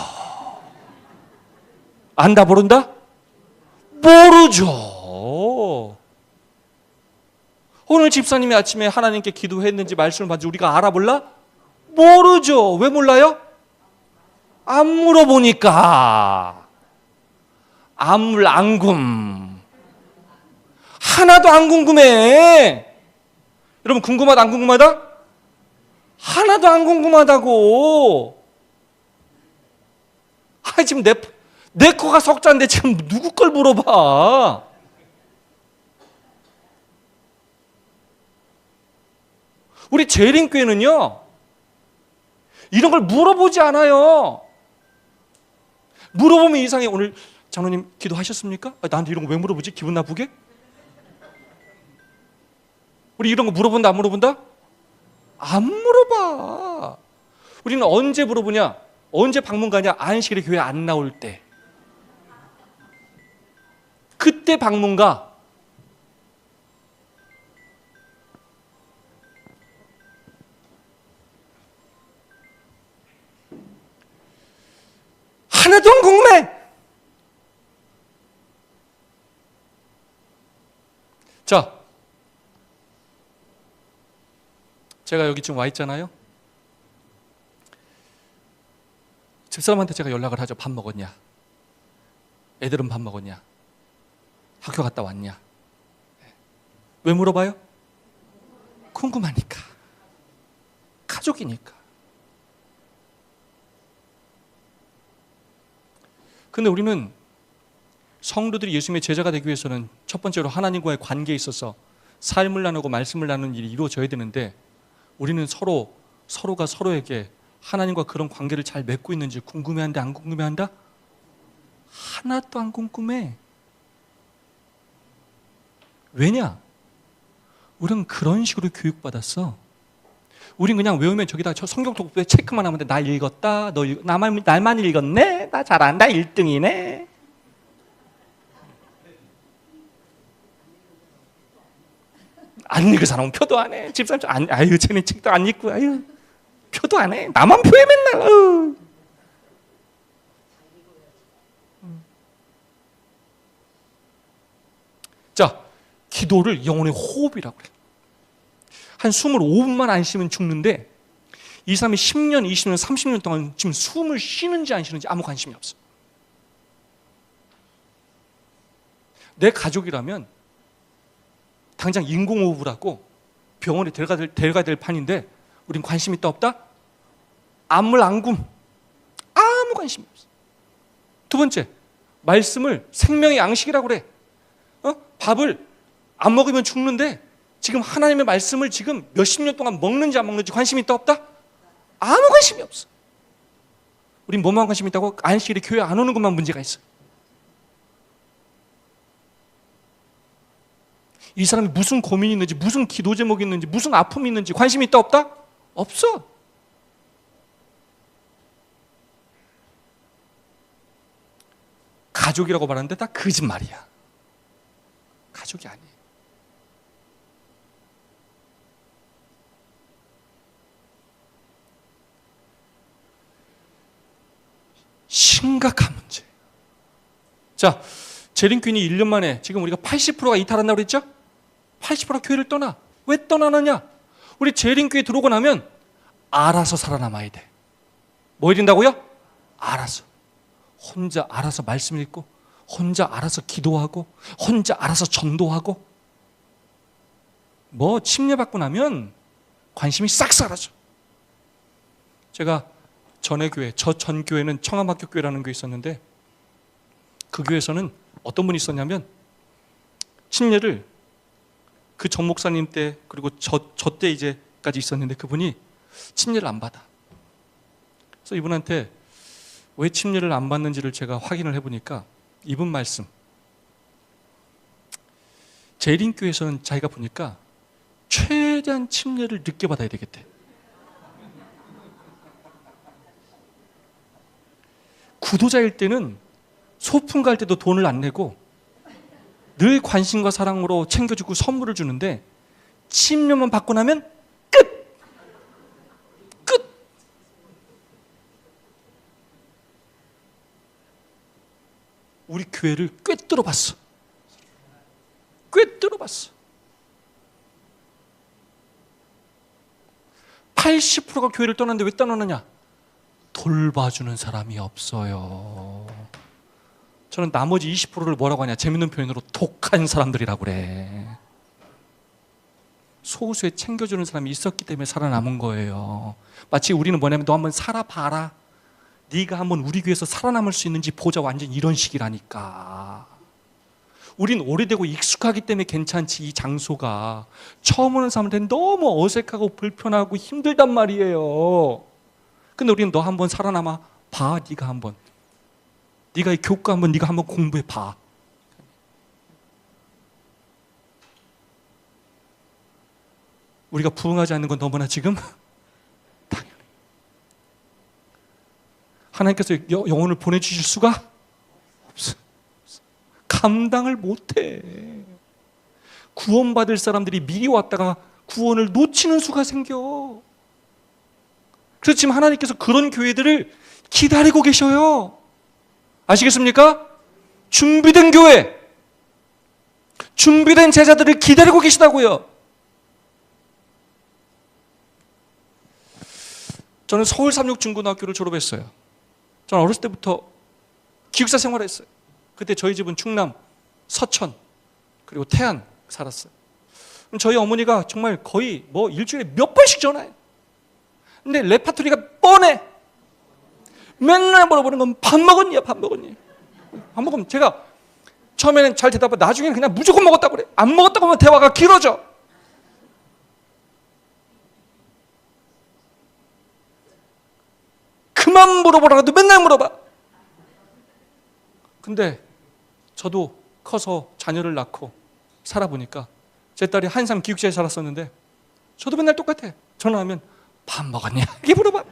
안다 모른다? 모르죠. 오늘 집사님이 아침에 하나님께 기도했는지 말씀을 받는지 우리가 알아 몰라? 모르죠. 왜 몰라요? 안 물어보니까. 안궁. 하나도 안 궁금해. 여러분, 궁금하다 안 궁금하다? 하나도 안 궁금하다고. 지금 내 코가 석자인데 지금 누구 걸 물어봐. 우리 재림교회는요, 이런 걸 물어보지 않아요. 물어보면 이상해. 오늘 장로님 기도하셨습니까? 나한테 이런 거 왜 물어보지? 기분 나쁘게? 우리 이런 거 물어본다 안 물어본다? 안 물어봐. 우리는 언제 물어보냐? 언제 방문 가냐? 안식일에 교회 안 나올 때. 그때 방문 가. 하나도 안 궁금해. 자, 제가 여기 지금 와 있잖아요. 집사람한테 제가 연락을 하죠. 밥 먹었냐? 애들은 밥 먹었냐? 학교 갔다 왔냐? 왜 물어봐요? 궁금하니까. 가족이니까. 근데 우리는 성도들이 예수님의 제자가 되기 위해서는 첫 번째로 하나님과의 관계에 있어서 삶을 나누고 말씀을 나누는 일이 이루어져야 되는데, 우리는 서로가 서로에게 하나님과 그런 관계를 잘 맺고 있는지 궁금해한다 안 궁금해한다? 하나도 안 궁금해. 왜냐? 우리는 그런 식으로 교육받았어. 우린 그냥 외우면 저기다 성경 독후에 체크만 하면 돼. 나 읽었다. 날만 읽었네. 나 잘한다. 1등이네. 안 읽은 사람은 표도 안 해. 집사람 아유 쟤네 책도 안 읽고 아유 표도 안 해. 나만 표해 맨날. 자, 기도를 영혼의 호흡이라고 그래. 한 숨을 5분만 안 쉬면 죽는데 이 사람이 10년, 20년, 30년 동안 지금 숨을 쉬는지 안 쉬는지 아무 관심이 없어. 내 가족이라면 당장 인공호흡을 하고 병원에 데려가야 될 판인데 우린 관심 있다 없다? 안물 안굼. 아무 관심이 없어. 두 번째, 말씀을 생명의 양식이라고 그래. 밥을 안 먹으면 죽는데 지금 하나님의 말씀을 지금 몇십 년 동안 먹는지 안 먹는지 관심이 있다 없다? 아무 관심이 없어. 우린 뭐만 관심이 있다고? 안식일에 교회 안 오는 것만 문제가 있어. 이 사람이 무슨 고민이 있는지, 무슨 기도 제목이 있는지, 무슨 아픔이 있는지 관심이 있다 없다? 없어. 가족이라고 말하는데 다 거짓말이야. 가족이 아니에요. 심각한 문제. 자, 재림교인이 1년 만에 지금 우리가 80%가 이탈한다고 그랬죠? 80%가 교회를 떠나. 왜 떠나느냐? 우리 재림교회 들어오고 나면 알아서 살아남아야 돼. 뭐 해야 된다고요? 알아서. 혼자 알아서 말씀 읽고, 혼자 알아서 기도하고, 혼자 알아서 전도하고. 뭐 침례받고 나면 관심이 싹 사라져. 제가 전에 교회, 전 교회는 청암학교 교회라는 게 있었는데 그 교회에서는 어떤 분이 있었냐면 침례를 그 전 목사님 때 그리고 저 때 이제까지 있었는데 그분이 침례를 안 받아. 그래서 이분한테 왜 침례를 안 받는지를 제가 확인을 해보니까 이분 말씀, 재림교회에서는 자기가 보니까 최대한 침례를 늦게 받아야 되겠대. 구도자일 때는 소풍 갈 때도 돈을 안 내고 늘 관심과 사랑으로 챙겨주고 선물을 주는데 침례만 받고 나면 끝! 우리 교회를 꿰뚫어봤어. 80%가 교회를 떠났는데 왜 떠나느냐? 돌봐주는 사람이 없어요. 저는 나머지 20%를 뭐라고 하냐? 재밌는 표현으로 독한 사람들이라고 그래. 소수에 챙겨주는 사람이 있었기 때문에 살아남은 거예요. 마치 우리는 뭐냐면 너 한번 살아봐라. 네가 한번 우리 교회에서 살아남을 수 있는지 보자. 완전 이런 식이라니까. 우린 오래되고 익숙하기 때문에 괜찮지. 이 장소가 처음 오는 사람한테는 너무 어색하고 불편하고 힘들단 말이에요. 근데 우리는 너 한번 살아남아 봐. 네가 한번. 네가 이 교과 네가 한번 공부해 봐. 우리가 부응하지 않는 건 너무나 지금 당연해. 하나님께서 영혼을 보내주실 수가 없어. 감당을 못해. 구원받을 사람들이 미리 왔다가 구원을 놓치는 수가 생겨. 그래서 지금 하나님께서 그런 교회들을 기다리고 계셔요. 아시겠습니까? 준비된 교회, 준비된 제자들을 기다리고 계시다고요. 저는 서울 삼육중고등학교를 졸업했어요. 저는 어렸을 때부터 기숙사 생활했어요. 그때 저희 집은 충남, 서천, 그리고 태안 살았어요. 저희 어머니가 정말 거의 일주일에 몇 번씩 전화해요. 근데 레파토리가 뻔해. 맨날 물어보는 건 밥 먹었니? 밥 먹었니? 밥 먹으면 제가 처음에는 잘 대답하고 나중에는 그냥 무조건 먹었다고 그래. 안 먹었다고 하면 대화가 길어져. 그만 물어보라고 맨날 물어봐. 근데 저도 커서 자녀를 낳고 살아보니까 제 딸이 한산 기숙사에 살았었는데 저도 맨날 똑같아. 전화하면 밥 먹었냐? 이렇게 물어봐.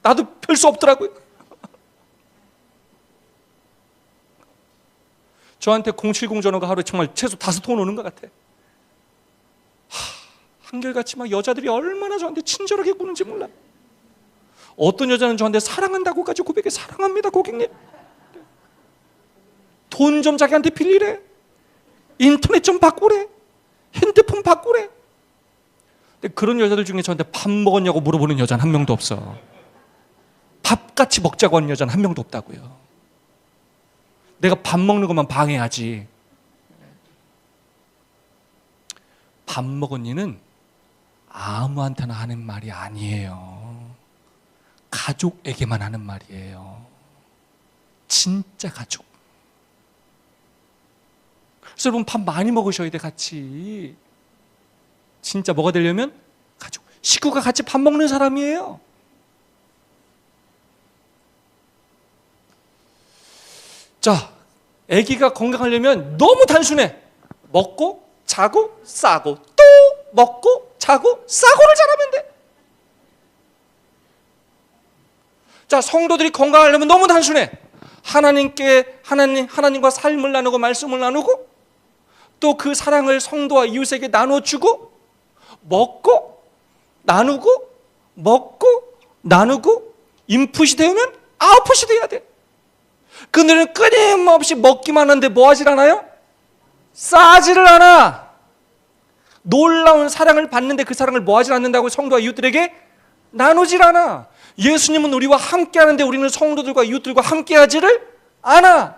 나도 별 수 없더라고요. 저한테 070 전화가 하루에 정말 최소 5통 오는 것 같아. 한결같이 막 여자들이 얼마나 저한테 친절하게 구는지 몰라. 어떤 여자는 저한테 사랑한다고까지 고백해. 사랑합니다 고객님. 돈 좀 자기한테 빌리래. 인터넷 좀 바꾸래. 핸드폰 바꾸래. 근데 그런 여자들 중에 저한테 밥 먹었냐고 물어보는 여자는 한 명도 없어. 밥같이 먹자고 하는 여자는 한 명도 없다고요. 내가 밥 먹는 것만 방해하지. 밥 먹었니는 아무한테나 하는 말이 아니에요. 가족에게만 하는 말이에요. 진짜 가족. 그래서 여러분 밥 많이 먹으셔야 돼. 같이 진짜 뭐가 되려면 가족, 식구가 같이 밥 먹는 사람이에요. 자, 아기가 건강하려면 너무 단순해. 먹고 자고 싸고 또 먹고 자고 싸고를 잘하면 돼. 자, 성도들이 건강하려면 너무 단순해. 하나님과 삶을 나누고 말씀을 나누고 또 그 사랑을 성도와 이웃에게 나눠주고 먹고 나누고 먹고 나누고 인풋이 되면 아웃풋이 돼야 돼. 그들은 끊임없이 먹기만 하는데 뭐 하질 않아요? 싸지를 않아. 놀라운 사랑을 받는데 그 사랑을 뭐 하질 않는다고? 성도와 이웃들에게 나누질 않아. 예수님은 우리와 함께 하는데 우리는 성도들과 이웃들과 함께 하지를 않아.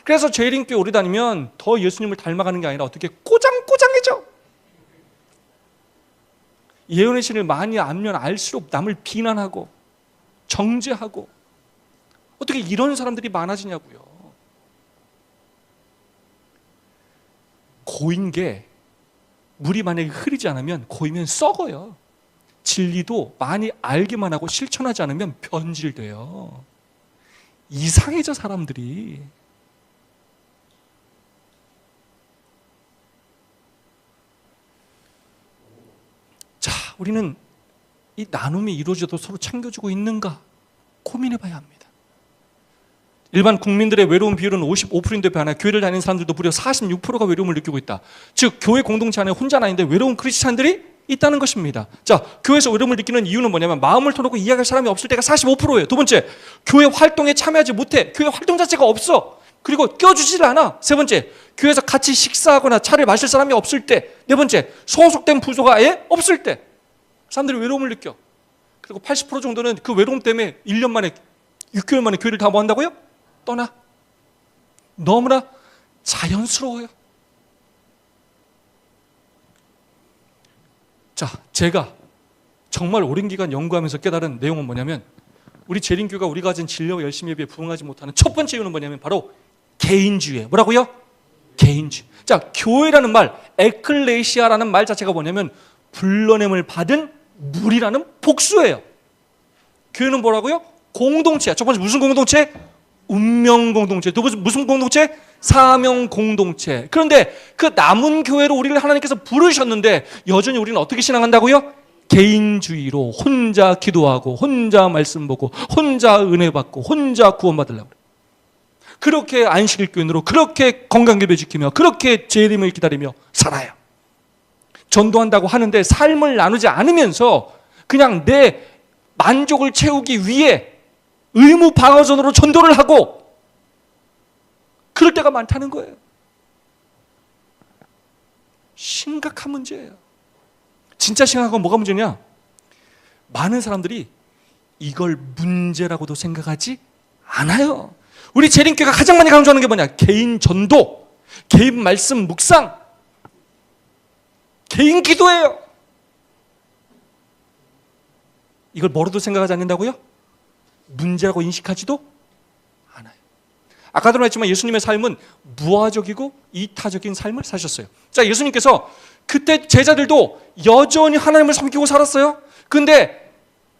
그래서 재림교회 오래 다니면 더 예수님을 닮아가는 게 아니라 어떻게 꼬장꼬장해져. 예언의 신을 많이 알면 알수록 남을 비난하고 정죄하고 어떻게 이런 사람들이 많아지냐고요. 고인 게 물이 만약에 흐르지 않으면 고이면 썩어요. 진리도 많이 알기만 하고 실천하지 않으면 변질돼요. 이상해져 사람들이. 자, 우리는 이 나눔이 이루어져도 서로 챙겨주고 있는가 고민해 봐야 합니다. 일반 국민들의 외로움 비율은 55%인데 반해 교회를 다니는 사람들도 무려 46%가 외로움을 느끼고 있다. 즉 교회 공동체 안에 혼자는 아닌데 외로운 크리스찬들이 있다는 것입니다. 자, 교회에서 외로움을 느끼는 이유는 뭐냐면 마음을 터놓고 이야기할 사람이 없을 때가 45%예요. 두 번째, 교회 활동에 참여하지 못해. 교회 활동 자체가 없어. 그리고 껴주질 않아. 세 번째, 교회에서 같이 식사하거나 차를 마실 사람이 없을 때. 네 번째, 소속된 부서가 아예 없을 때 사람들이 외로움을 느껴. 그리고 80% 정도는 그 외로움 때문에 1년 만에 6개월 만에 교회를 다 뭐 한다고요? 떠나. 너무나 자연스러워요. 자, 제가 정말 오랜 기간 연구하면서 깨달은 내용은 뭐냐면 우리 재림교가 우리가 가진 진리와 열심히 예배에 부응하지 못하는 첫 번째 이유는 뭐냐면 바로 개인주의예요. 뭐라고요? 개인주의. 자, 교회라는 말, 에클레시아라는 말 자체가 뭐냐면 불러냄을 받은 무리라는 복수예요. 교회는 뭐라고요? 공동체야. 첫 번째 무슨 공동체? 운명 공동체. 또 무슨 공동체? 사명 공동체. 그런데 그 남은 교회로 우리를 하나님께서 부르셨는데 여전히 우리는 어떻게 신앙한다고요? 개인주의로 혼자 기도하고 혼자 말씀 보고 혼자 은혜 받고 혼자 구원받으려고 그래요. 그렇게 안식일교인으로 그렇게 건강예배 지키며 그렇게 재림을 기다리며 살아요. 전도한다고 하는데 삶을 나누지 않으면서 그냥 내 만족을 채우기 위해 의무 방어전으로 전도를 하고 그럴 때가 많다는 거예요. 심각한 문제예요. 진짜 심각한 건 뭐가 문제냐? 많은 사람들이 이걸 문제라고도 생각하지 않아요. 우리 재림교회가 가장 많이 강조하는 게 뭐냐? 개인 전도, 개인 말씀 묵상, 개인 기도예요. 이걸 뭐로도 생각하지 않는다고요? 문제라고 인식하지도 않아요. 아까도 말했지만 예수님의 삶은 무화적이고 이타적인 삶을 사셨어요. 자, 예수님께서 그때 제자들도 여전히 하나님을 섬기고 살았어요. 근데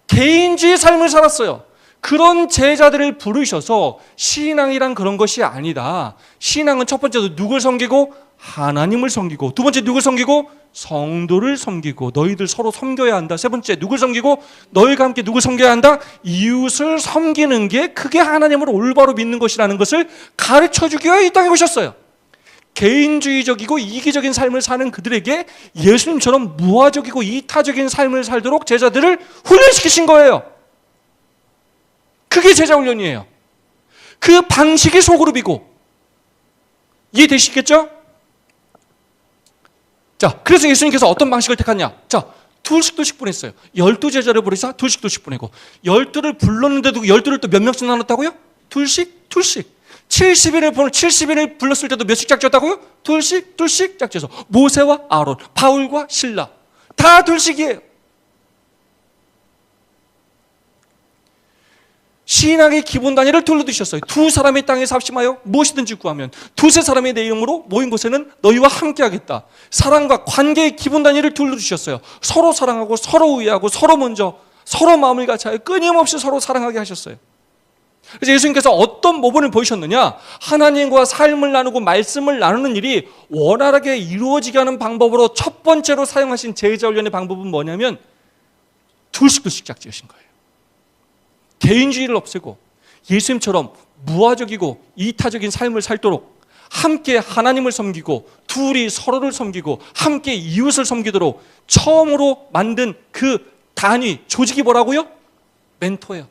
개인주의 삶을 살았어요. 그런 제자들을 부르셔서 신앙이란 그런 것이 아니다. 신앙은 첫 번째로 누굴 섬기고? 하나님을 섬기고, 두 번째 누굴 섬기고? 성도를 섬기고, 너희들 서로 섬겨야 한다. 세 번째 누굴 섬기고? 너희가 함께 누굴 섬겨야 한다? 이웃을 섬기는 게 그게 하나님을 올바로 믿는 것이라는 것을 가르쳐주기 위해 이 땅에 오셨어요. 개인주의적이고 이기적인 삶을 사는 그들에게 예수님처럼 무화적이고 이타적인 삶을 살도록 제자들을 훈련시키신 거예요. 그게 제자 훈련이에요. 그 방식이 소그룹이고, 이해되시겠죠? 자, 그래서 예수님께서 어떤 방식을 택했냐? 자, 둘씩 보냈어요. 12제자를 부르셔서 둘씩 보내고, 12를 불렀는데도 12를 또 몇 명씩 나눴다고요? 둘씩 70인을 불렀을 때도 몇씩 짝지었다고요? 둘씩 짝지어서 모세와 아론, 바울과 실라 다 둘씩이에요. 신앙의 기본 단위를 둘러 두셨어요. 두 사람의 땅에 삽심하여 무엇이든지 구하면 두세 사람의 내 이름으로 모인 곳에는 너희와 함께 하겠다. 사랑과 관계의 기본 단위를 둘러 주셨어요. 서로 사랑하고 서로 우애하고 서로 먼저 서로 마음을 같이 끊임없이 서로 사랑하게 하셨어요. 그래서 예수님께서 어떤 모범을 보이셨느냐? 하나님과 삶을 나누고 말씀을 나누는 일이 원활하게 이루어지게 하는 방법으로 첫 번째로 사용하신 제자 훈련의 방법은 뭐냐면 둘씩 짝지으신 거예요. 개인주의를 없애고 예수님처럼 무화적이고 이타적인 삶을 살도록, 함께 하나님을 섬기고 둘이 서로를 섬기고 함께 이웃을 섬기도록 처음으로 만든 그 단위, 조직이 뭐라고요? 멘토예요.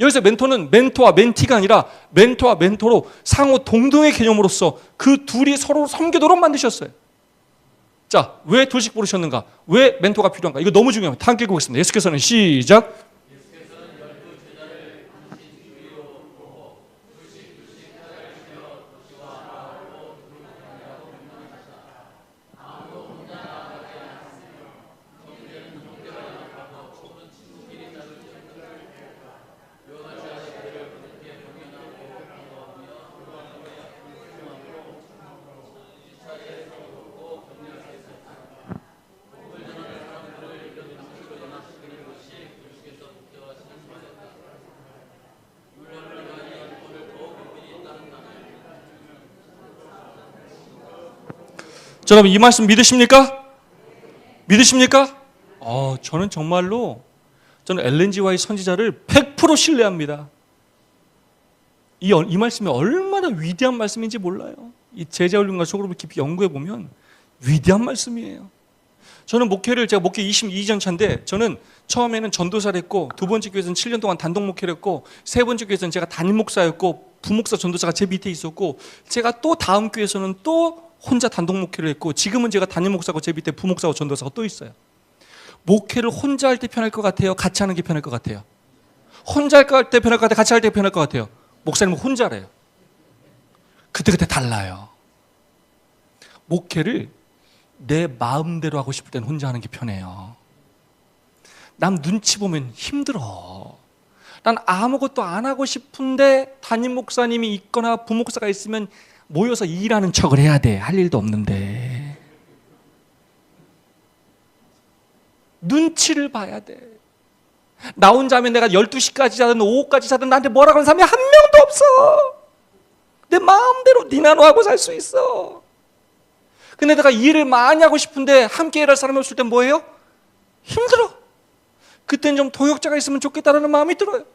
여기서 멘토는 멘토와 멘티가 아니라 멘토와 멘토로 상호 동등의 개념으로서 그 둘이 서로 섬기도록 만드셨어요. 자, 왜 둘씩 부르셨는가? 왜 멘토가 필요한가? 이거 너무 중요합니다. 다 함께 읽어보겠습니다. 예수께서는 시작. 자, 여러분 이 말씀 믿으십니까? 믿으십니까? 저는 정말로 엘렌 G 화이트 선지자를 100% 신뢰합니다. 이 말씀이 얼마나 위대한 말씀인지 몰라요. 이 제자훈련과 소그룹을 깊이 연구해 보면 위대한 말씀이에요. 저는 제가 목회 22년 차인데, 저는 처음에는 전도사를 했고, 두 번째 교회에서는 7년 동안 단독 목회를 했고, 세 번째 교회에서는 제가 담임 목사였고, 부목사 전도사가 제 밑에 있었고, 제가 또 다음 교회에서는 또 혼자 단독 목회를 했고, 지금은 제가 담임 목사고 제 밑에 부목사고 전도사가 또 있어요. 목회를 혼자 할 때 편할 것 같아요? 같이 하는 게 편할 것 같아요? 혼자 할 때 편할 것 같아요? 같이 할 때 편할 것 같아요? 목사님은 혼자래요. 그때 달라요. 목회를 내 마음대로 하고 싶을 때는 혼자 하는 게 편해요. 남 눈치 보면 힘들어. 난 아무것도 안 하고 싶은데 담임 목사님이 있거나 부목사가 있으면 모여서 일하는 척을 해야 돼. 할 일도 없는데. 눈치를 봐야 돼. 나 혼자면 내가 12시까지 자든 오후까지 자든 나한테 뭐라 그러는 사람이 한 명도 없어. 내 마음대로 니나노하고 살 수 있어. 근데 내가 일을 많이 하고 싶은데 함께 일할 사람이 없을 땐 뭐예요? 힘들어. 그땐 좀 동역자가 있으면 좋겠다라는 마음이 들어요.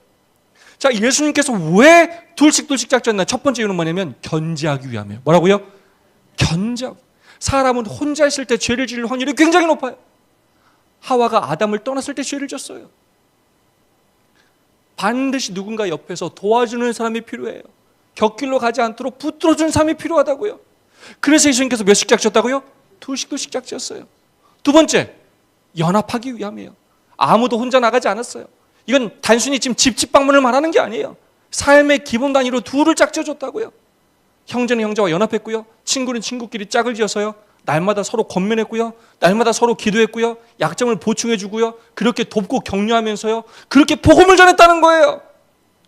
자, 예수님께서 왜 둘씩 작전했나? 첫 번째 이유는 뭐냐면 견제하기 위함이에요. 뭐라고요? 견제하기. 사람은 혼자 있을 때 죄를 지을 확률이 굉장히 높아요. 하와가 아담을 떠났을 때 죄를 졌어요. 반드시 누군가 옆에서 도와주는 사람이 필요해요. 곁길로 가지 않도록 붙들어주는 사람이 필요하다고요. 그래서 예수님께서 몇씩 짝졌다고요? 둘씩 짝지었어요. 두 번째, 연합하기 위함이에요. 아무도 혼자 나가지 않았어요. 이건 단순히 지금 집 방문을 말하는 게 아니에요. 삶의 기본 단위로 둘을 짝지어줬다고요. 형제는 형제와 연합했고요. 친구는 친구끼리 짝을 지어서요. 날마다 서로 권면했고요. 날마다 서로 기도했고요. 약점을 보충해주고요. 그렇게 돕고 격려하면서요. 그렇게 복음을 전했다는 거예요.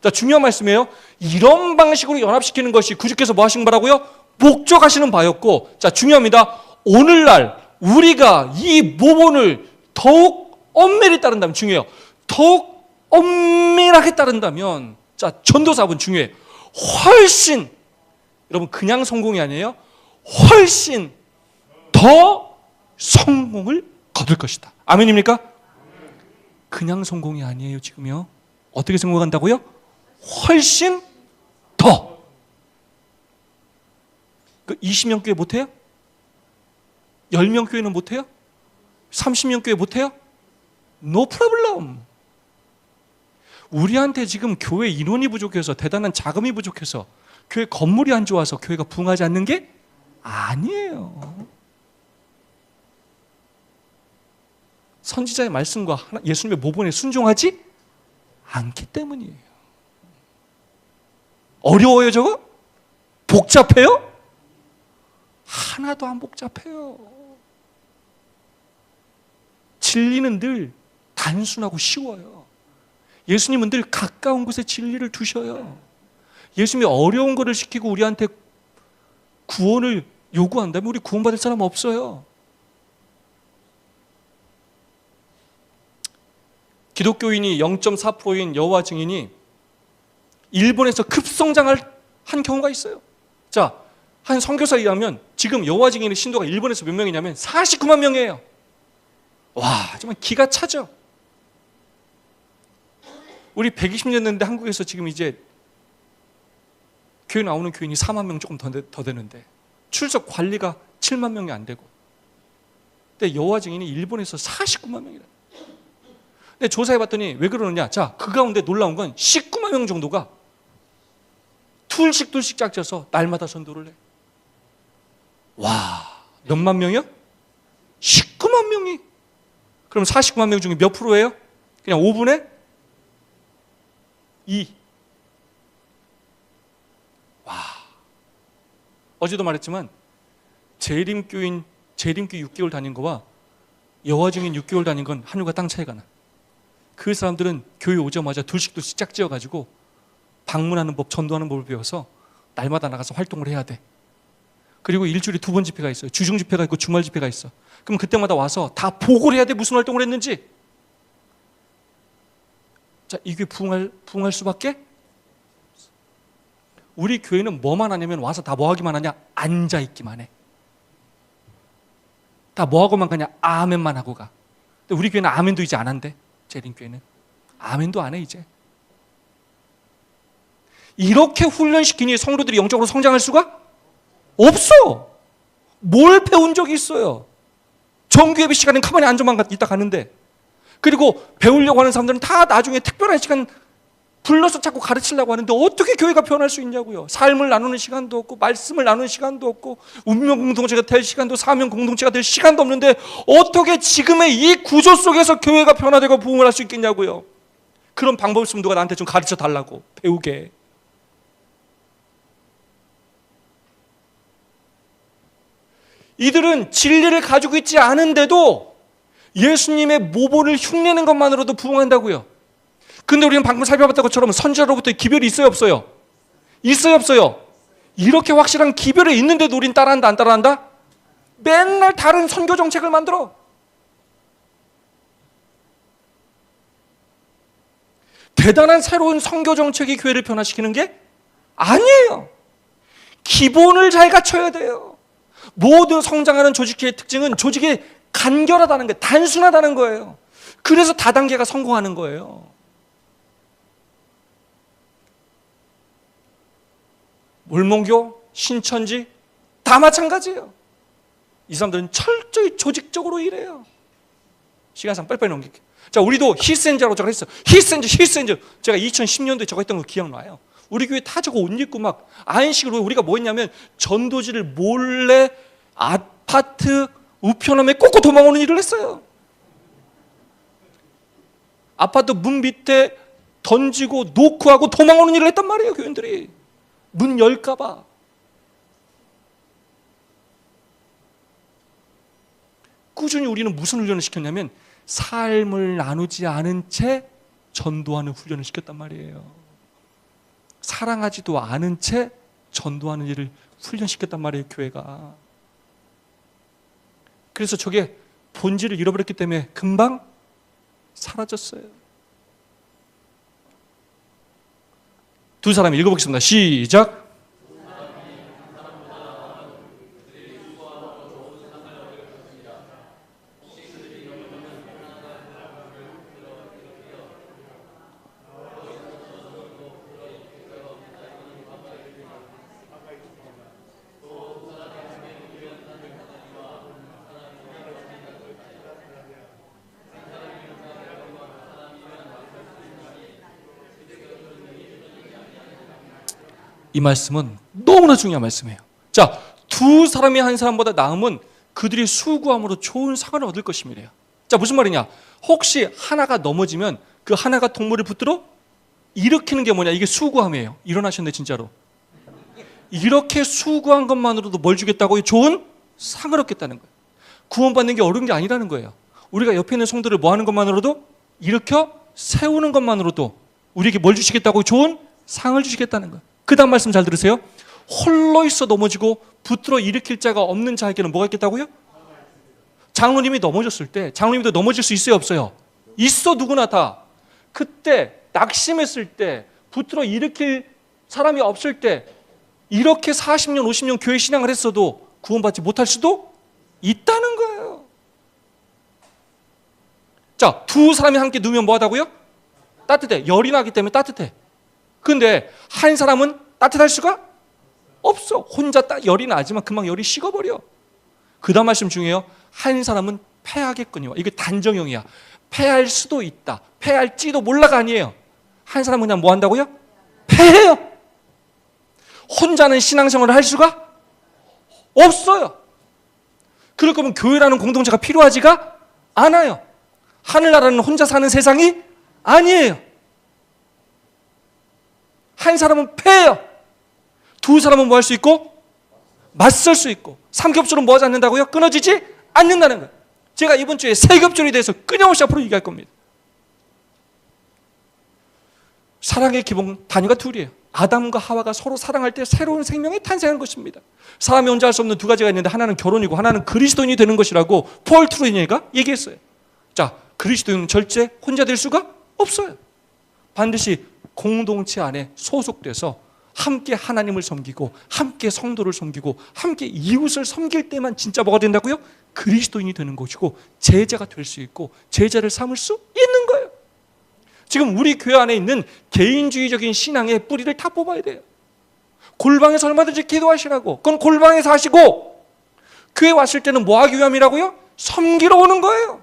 자, 중요한 말씀이에요. 이런 방식으로 연합시키는 것이 구주께서 뭐 하신 거라고요? 목적하시는 바였고, 자, 중요합니다. 오늘날 우리가 이 모본을 더욱 엄밀히 따른다면 중요해요. 더욱 엄밀하게 따른다면, 자, 전도사분 중요해요. 훨씬, 여러분 그냥 성공이 아니에요. 훨씬 더 성공을 거둘 것이다. 아멘입니까? 그냥 성공이 아니에요, 지금요. 어떻게 성공한다고요? 훨씬 더. 그 20명 교회 못해요? 10명 교회는 못해요? 30명 교회 못해요? No problem. 우리한테 지금 교회 인원이 부족해서, 대단한 자금이 부족해서, 교회 건물이 안 좋아서 교회가 부흥하지 않는 게 아니에요. 선지자의 말씀과 예수님의 모본에 순종하지 않기 때문이에요. 어려워요, 저거? 복잡해요? 하나도 안 복잡해요. 진리는 늘 단순하고 쉬워요. 예수님은 늘 가까운 곳에 진리를 두셔요. 예수님이 어려운 거를 시키고 우리한테 구원을 요구한다면 우리 구원받을 사람 없어요. 기독교인이 0.4%인 여호와 증인이 일본에서 급성장을 한 경우가 있어요. 자, 한 선교사에 의하면 지금 여호와 증인의 신도가 일본에서 몇 명이냐면 49만 명이에요. 와, 정말 기가 차죠. 우리 120년 됐는데 한국에서 지금 이제 교회 나오는 교인이 4만 명 조금 더 되는데 출석 관리가 7만 명이 안 되고, 근데 여호와 증인이 일본에서 49만 명이라. 근데 조사해봤더니 왜 그러느냐? 자, 그 가운데 놀라운 건 19만 명 정도가 둘씩 짝져서 날마다 전도를 해. 와, 몇만 명이요? 19만 명이. 그럼 49만 명 중에 몇 프로예요? 그냥 5분의 2. 와. 어제도 말했지만 재림교 6개월 다닌 거와 여호와 증인 6개월 다닌 건 하늘과 땅 차이가 나. 그 사람들은 교회 오자마자 둘씩 짝지어가지고 방문하는 법, 전도하는 법을 배워서 날마다 나가서 활동을 해야 돼. 그리고 일주일에 2번 집회가 있어요. 주중 집회가 있고 주말 집회가 있어. 그럼 그때마다 와서 다 보고를 해야 돼. 무슨 활동을 했는지. 자, 이게 부흥할 수밖에? 우리 교회는 뭐만 하냐면 와서 다 뭐 하기만 하냐? 앉아있기만 해. 다 뭐 하고만 가냐? 아멘만 하고 가. 근데 우리 교회는 아멘도 이제 안 한대. 재림교회는 아멘도 안 해 이제. 이렇게 훈련시키니 성도들이 영적으로 성장할 수가 없어. 뭘 배운 적이 있어요? 정규예배 시간엔 가만히 앉아만 있다 가는데, 그리고 배우려고 하는 사람들은 다 나중에 특별한 시간 불러서 자꾸 가르치려고 하는데 어떻게 교회가 변할 수 있냐고요. 삶을 나누는 시간도 없고 말씀을 나누는 시간도 없고 운명 공동체가 될 시간도, 사명 공동체가 될 시간도 없는데 어떻게 지금의 이 구조 속에서 교회가 변화되고 부흥을 할 수 있겠냐고요. 그런 방법을 쓰면 누가 나한테 좀 가르쳐 달라고, 배우게. 이들은 진리를 가지고 있지 않은데도 예수님의 모본을 흉내내는 것만으로도 부흥한다고요. 근데 우리는 방금 살펴봤던 것처럼 선지자로부터 기별이 있어요, 없어요? 있어요, 없어요? 이렇게 확실한 기별이 있는데도 우린 따라한다, 안 따라한다? 맨날 다른 선교 정책을 만들어. 대단한 새로운 선교 정책이 교회를 변화시키는 게 아니에요. 기본을 잘 갖춰야 돼요. 모든 성장하는 조직의 특징은 조직이 간결하다는 거예요. 단순하다는 거예요. 그래서 다단계가 성공하는 거예요. 몰몬교, 신천지 다 마찬가지예요. 이 사람들은 철저히 조직적으로 일해요. 시간상 빨리빨리 넘길게요. 자, 우리도 히센저라고 저거 했어요. 히센저. 제가 2010년도에 저거 했던 거 기억나요. 우리 교회 다 저거 옷 입고 막 안식으로 우리가 뭐 했냐면 전도지를 몰래 아파트 우편함에 꽂고 도망오는 일을 했어요. 아파트 문 밑에 던지고 놓고 하고 도망오는 일을 했단 말이에요. 교인들이 문 열까 봐. 꾸준히 우리는 무슨 훈련을 시켰냐면 삶을 나누지 않은 채 전도하는 훈련을 시켰단 말이에요. 사랑하지도 않은 채 전도하는 일을 훈련시켰단 말이에요, 교회가. 그래서 저게 본질을 잃어버렸기 때문에 금방 사라졌어요. 두 사람 읽어보겠습니다. 시작. 이 말씀은 너무나 중요한 말씀이에요. 자, 두 사람이 한 사람보다 나음은 그들이 수고함으로 좋은 상을 얻을 것임이래요. 자, 무슨 말이냐? 혹시 하나가 넘어지면 그 하나가 동물을 붙들어 일으키는 게 뭐냐? 이게 수고함이에요. 일어나셨네, 진짜로. 이렇게 수고한 것만으로도 뭘 주겠다고? 좋은 상을 얻겠다는 거예요. 구원받는 게 어려운 게 아니라는 거예요. 우리가 옆에 있는 성도를 뭐 하는 것만으로도 일으켜 세우는 것만으로도 우리에게 뭘 주시겠다고? 좋은 상을 주시겠다는 거예요. 그 다음 말씀 잘 들으세요. 홀로 있어 넘어지고 붙들어 일으킬 자가 없는 자에게는 뭐가 있겠다고요? 장로님이 넘어졌을 때 장로님도 넘어질 수 있어요, 없어요? 있어, 누구나 다. 그때 낙심했을 때 붙들어 일으킬 사람이 없을 때 이렇게 40년 50년 교회 신앙을 했어도 구원받지 못할 수도 있다는 거예요. 자, 두 사람이 함께 누우면 뭐 하다고요? 따뜻해. 열이 나기 때문에 따뜻해. 근데 한 사람은 따뜻할 수가 없어. 혼자 열이 나지만 금방 열이 식어버려. 그 다음 말씀 중에요. 한 사람은 패하겠거니와. 이게 단정형이야. 패할 수도 있다. 패할지도 몰라가 아니에요. 한 사람은 그냥 뭐 한다고요? 패해요. 혼자는 신앙생활을 할 수가 없어요. 그럴 거면 교회라는 공동체가 필요하지가 않아요. 하늘나라는 혼자 사는 세상이 아니에요. 한 사람은 패해요. 두 사람은 뭐 할 수 있고? 맞설 수 있고. 삼겹줄은 뭐 하지 않는다고요? 끊어지지 않는다는 거예요. 제가 이번 주에 세겹줄에 대해서 끊임없이 앞으로 얘기할 겁니다. 사랑의 기본 단위가 둘이에요. 아담과 하와가 서로 사랑할 때 새로운 생명이 탄생한 것입니다. 사람이 혼자 할 수 없는 두 가지가 있는데 하나는 결혼이고 하나는 그리스도인이 되는 것이라고 폴 트루이니가 얘기했어요. 자, 그리스도인은 절대 혼자 될 수가 없어요. 반드시 공동체 안에 소속돼서 함께 하나님을 섬기고 함께 성도를 섬기고 함께 이웃을 섬길 때만 진짜 뭐가 된다고요? 그리스도인이 되는 것이고 제자가 될 수 있고 제자를 삼을 수 있는 거예요. 지금 우리 교회 안에 있는 개인주의적인 신앙의 뿌리를 다 뽑아야 돼요. 골방에서 얼마든지 기도하시라고. 그건 골방에서 하시고 교회 왔을 때는 뭐 하기 위함이라고요? 섬기러 오는 거예요.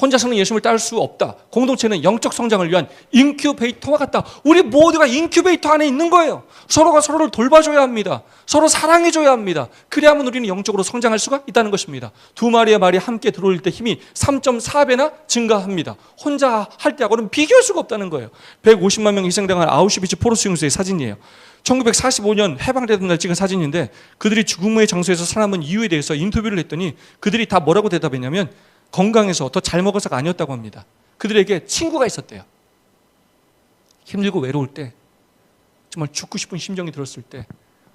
혼자서는 예수님을 따를 수 없다. 공동체는 영적 성장을 위한 인큐베이터와 같다. 우리 모두가 인큐베이터 안에 있는 거예요. 서로가 서로를 돌봐줘야 합니다. 서로 사랑해줘야 합니다. 그래야만 우리는 영적으로 성장할 수가 있다는 것입니다. 두 마리의 말이 함께 들어올 때 힘이 3.4배나 증가합니다. 혼자 할 때하고는 비교할 수가 없다는 거예요. 150만 명 희생당한 아우슈비츠 포로수용소의 사진이에요. 1945년 해방되던 날 찍은 사진인데 그들이 죽음의 장소에서 살아남은 이유에 대해서 인터뷰를 했더니 그들이 다 뭐라고 대답했냐면 건강해서 더 잘 먹어서가 아니었다고 합니다. 그들에게 친구가 있었대요. 힘들고 외로울 때 정말 죽고 싶은 심정이 들었을 때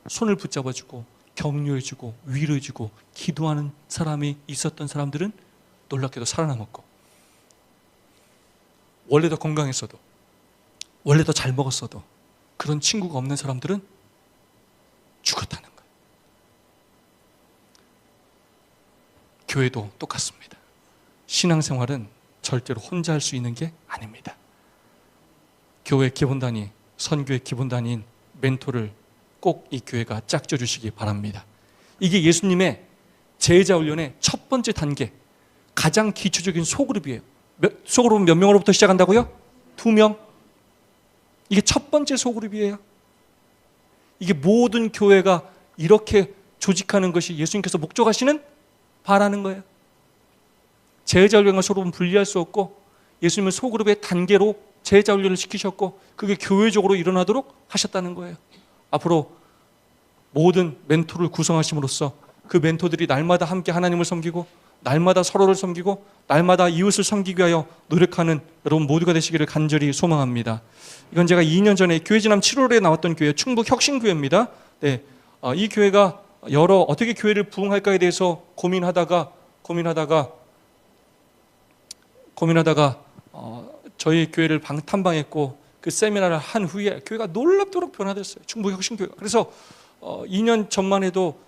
손을 붙잡아주고 격려해주고 위로해주고 기도하는 사람이 있었던 사람들은 놀랍게도 살아남았고 원래 더 건강했어도 원래 더 잘 먹었어도 그런 친구가 없는 사람들은 죽었다는 거예요. 교회도 똑같습니다. 신앙생활은 절대로 혼자 할 수 있는 게 아닙니다. 교회 기본단위, 선교의 기본단위인 멘토를 꼭 이 교회가 짝져 주시기 바랍니다. 이게 예수님의 제자 훈련의 첫 번째 단계, 가장 기초적인 소그룹이에요. 소그룹은 몇 명으로부터 시작한다고요? 2명. 이게 첫 번째 소그룹이에요. 이게 모든 교회가 이렇게 조직하는 것이 예수님께서 목적하시는 바라는 거예요. 제자 훈련과 소그룹은 분리할 수 없고, 예수님은 소그룹의 단계로 제자 훈련을 시키셨고, 그게 교회적으로 일어나도록 하셨다는 거예요. 앞으로 모든 멘토를 구성하심으로써 그 멘토들이 날마다 함께 하나님을 섬기고, 날마다 서로를 섬기고, 날마다 이웃을 섬기기 위하여 노력하는 여러분 모두가 되시기를 간절히 소망합니다. 이건 제가 2년 전에 교회 지난 7월에 나왔던 교회, 충북 혁신교회입니다. 네, 이 교회가 어떻게 교회를 부흥할까에 대해서 고민하다가 저희 교회를 탐방했고, 그 세미나를 한 후에 교회가 놀랍도록 변화됐어요. 충북 혁신교회가. 그래서 2년 전만 해도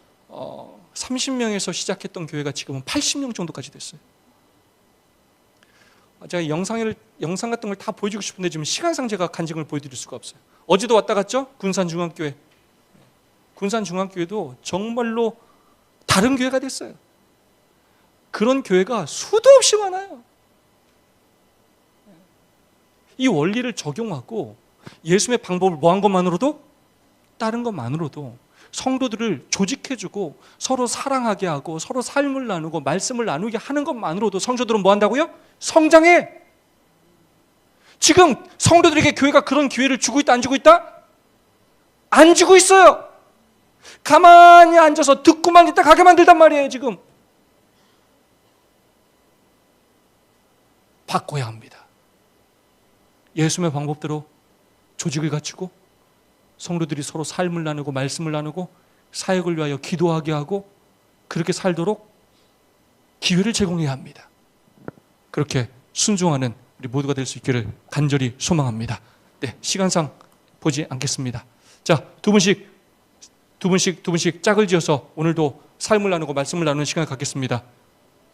30명에서 시작했던 교회가 지금은 80명 정도까지 됐어요. 제가 영상 같은 걸 다 보여주고 싶은데 지금 시간상 제가 간증을 보여드릴 수가 없어요. 어제도 왔다 갔죠? 군산중앙교회. 군산중앙교회도 정말로 다른 교회가 됐어요. 그런 교회가 수도 없이 많아요. 이 원리를 적용하고 예수님의 방법을 뭐한 것만으로도, 다른 것만으로도 성도들을 조직해주고 서로 사랑하게 하고 서로 삶을 나누고 말씀을 나누게 하는 것만으로도 성도들은 뭐 한다고요? 성장해. 지금 성도들에게 교회가 그런 기회를 주고 있다, 안 주고 있다? 안 주고 있어요. 가만히 앉아서 듣고만 있다 가게 만들단 말이에요. 지금 바꿔야 합니다. 예수님의 방법대로 조직을 갖추고 성도들이 서로 삶을 나누고 말씀을 나누고 사역을 위하여 기도하게 하고 그렇게 살도록 기회를 제공해야 합니다. 그렇게 순종하는 우리 모두가 될 수 있기를 간절히 소망합니다. 네, 시간상 보지 않겠습니다. 자, 두 분씩 짝을 지어서 오늘도 삶을 나누고 말씀을 나누는 시간을 갖겠습니다.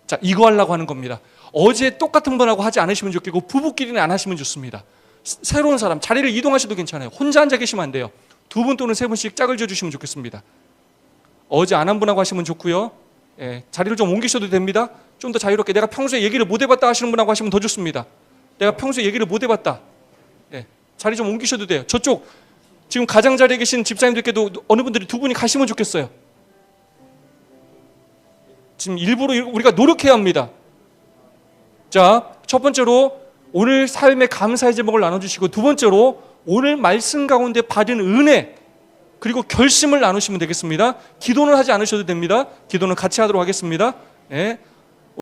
자, 이거 하려고 하는 겁니다. 어제 똑같은 분하고 하지 않으시면 좋겠고 부부끼리는 안 하시면 좋습니다. 새로운 사람, 자리를 이동하셔도 괜찮아요. 혼자 앉아 계시면 안 돼요. 2분 또는 3분씩 짝을 지어주시면 좋겠습니다. 어제 안 한 분하고 하시면 좋고요. 자리를 좀 옮기셔도 됩니다. 좀 더 자유롭게, 내가 평소에 얘기를 못 해봤다 하시는 분하고 하시면 더 좋습니다. 내가 평소에 얘기를 못 해봤다. 자리 좀 옮기셔도 돼요. 저쪽 지금 가장자리에 계신 집사님들께도 어느 분들이 2분이 가시면 좋겠어요. 지금 일부러 우리가 노력해야 합니다. 자, 첫 번째로 오늘 삶의 감사의 제목을 나눠주시고, 두 번째로 오늘 말씀 가운데 받은 은혜 그리고 결심을 나누시면 되겠습니다. 기도는 하지 않으셔도 됩니다. 기도는 같이 하도록 하겠습니다.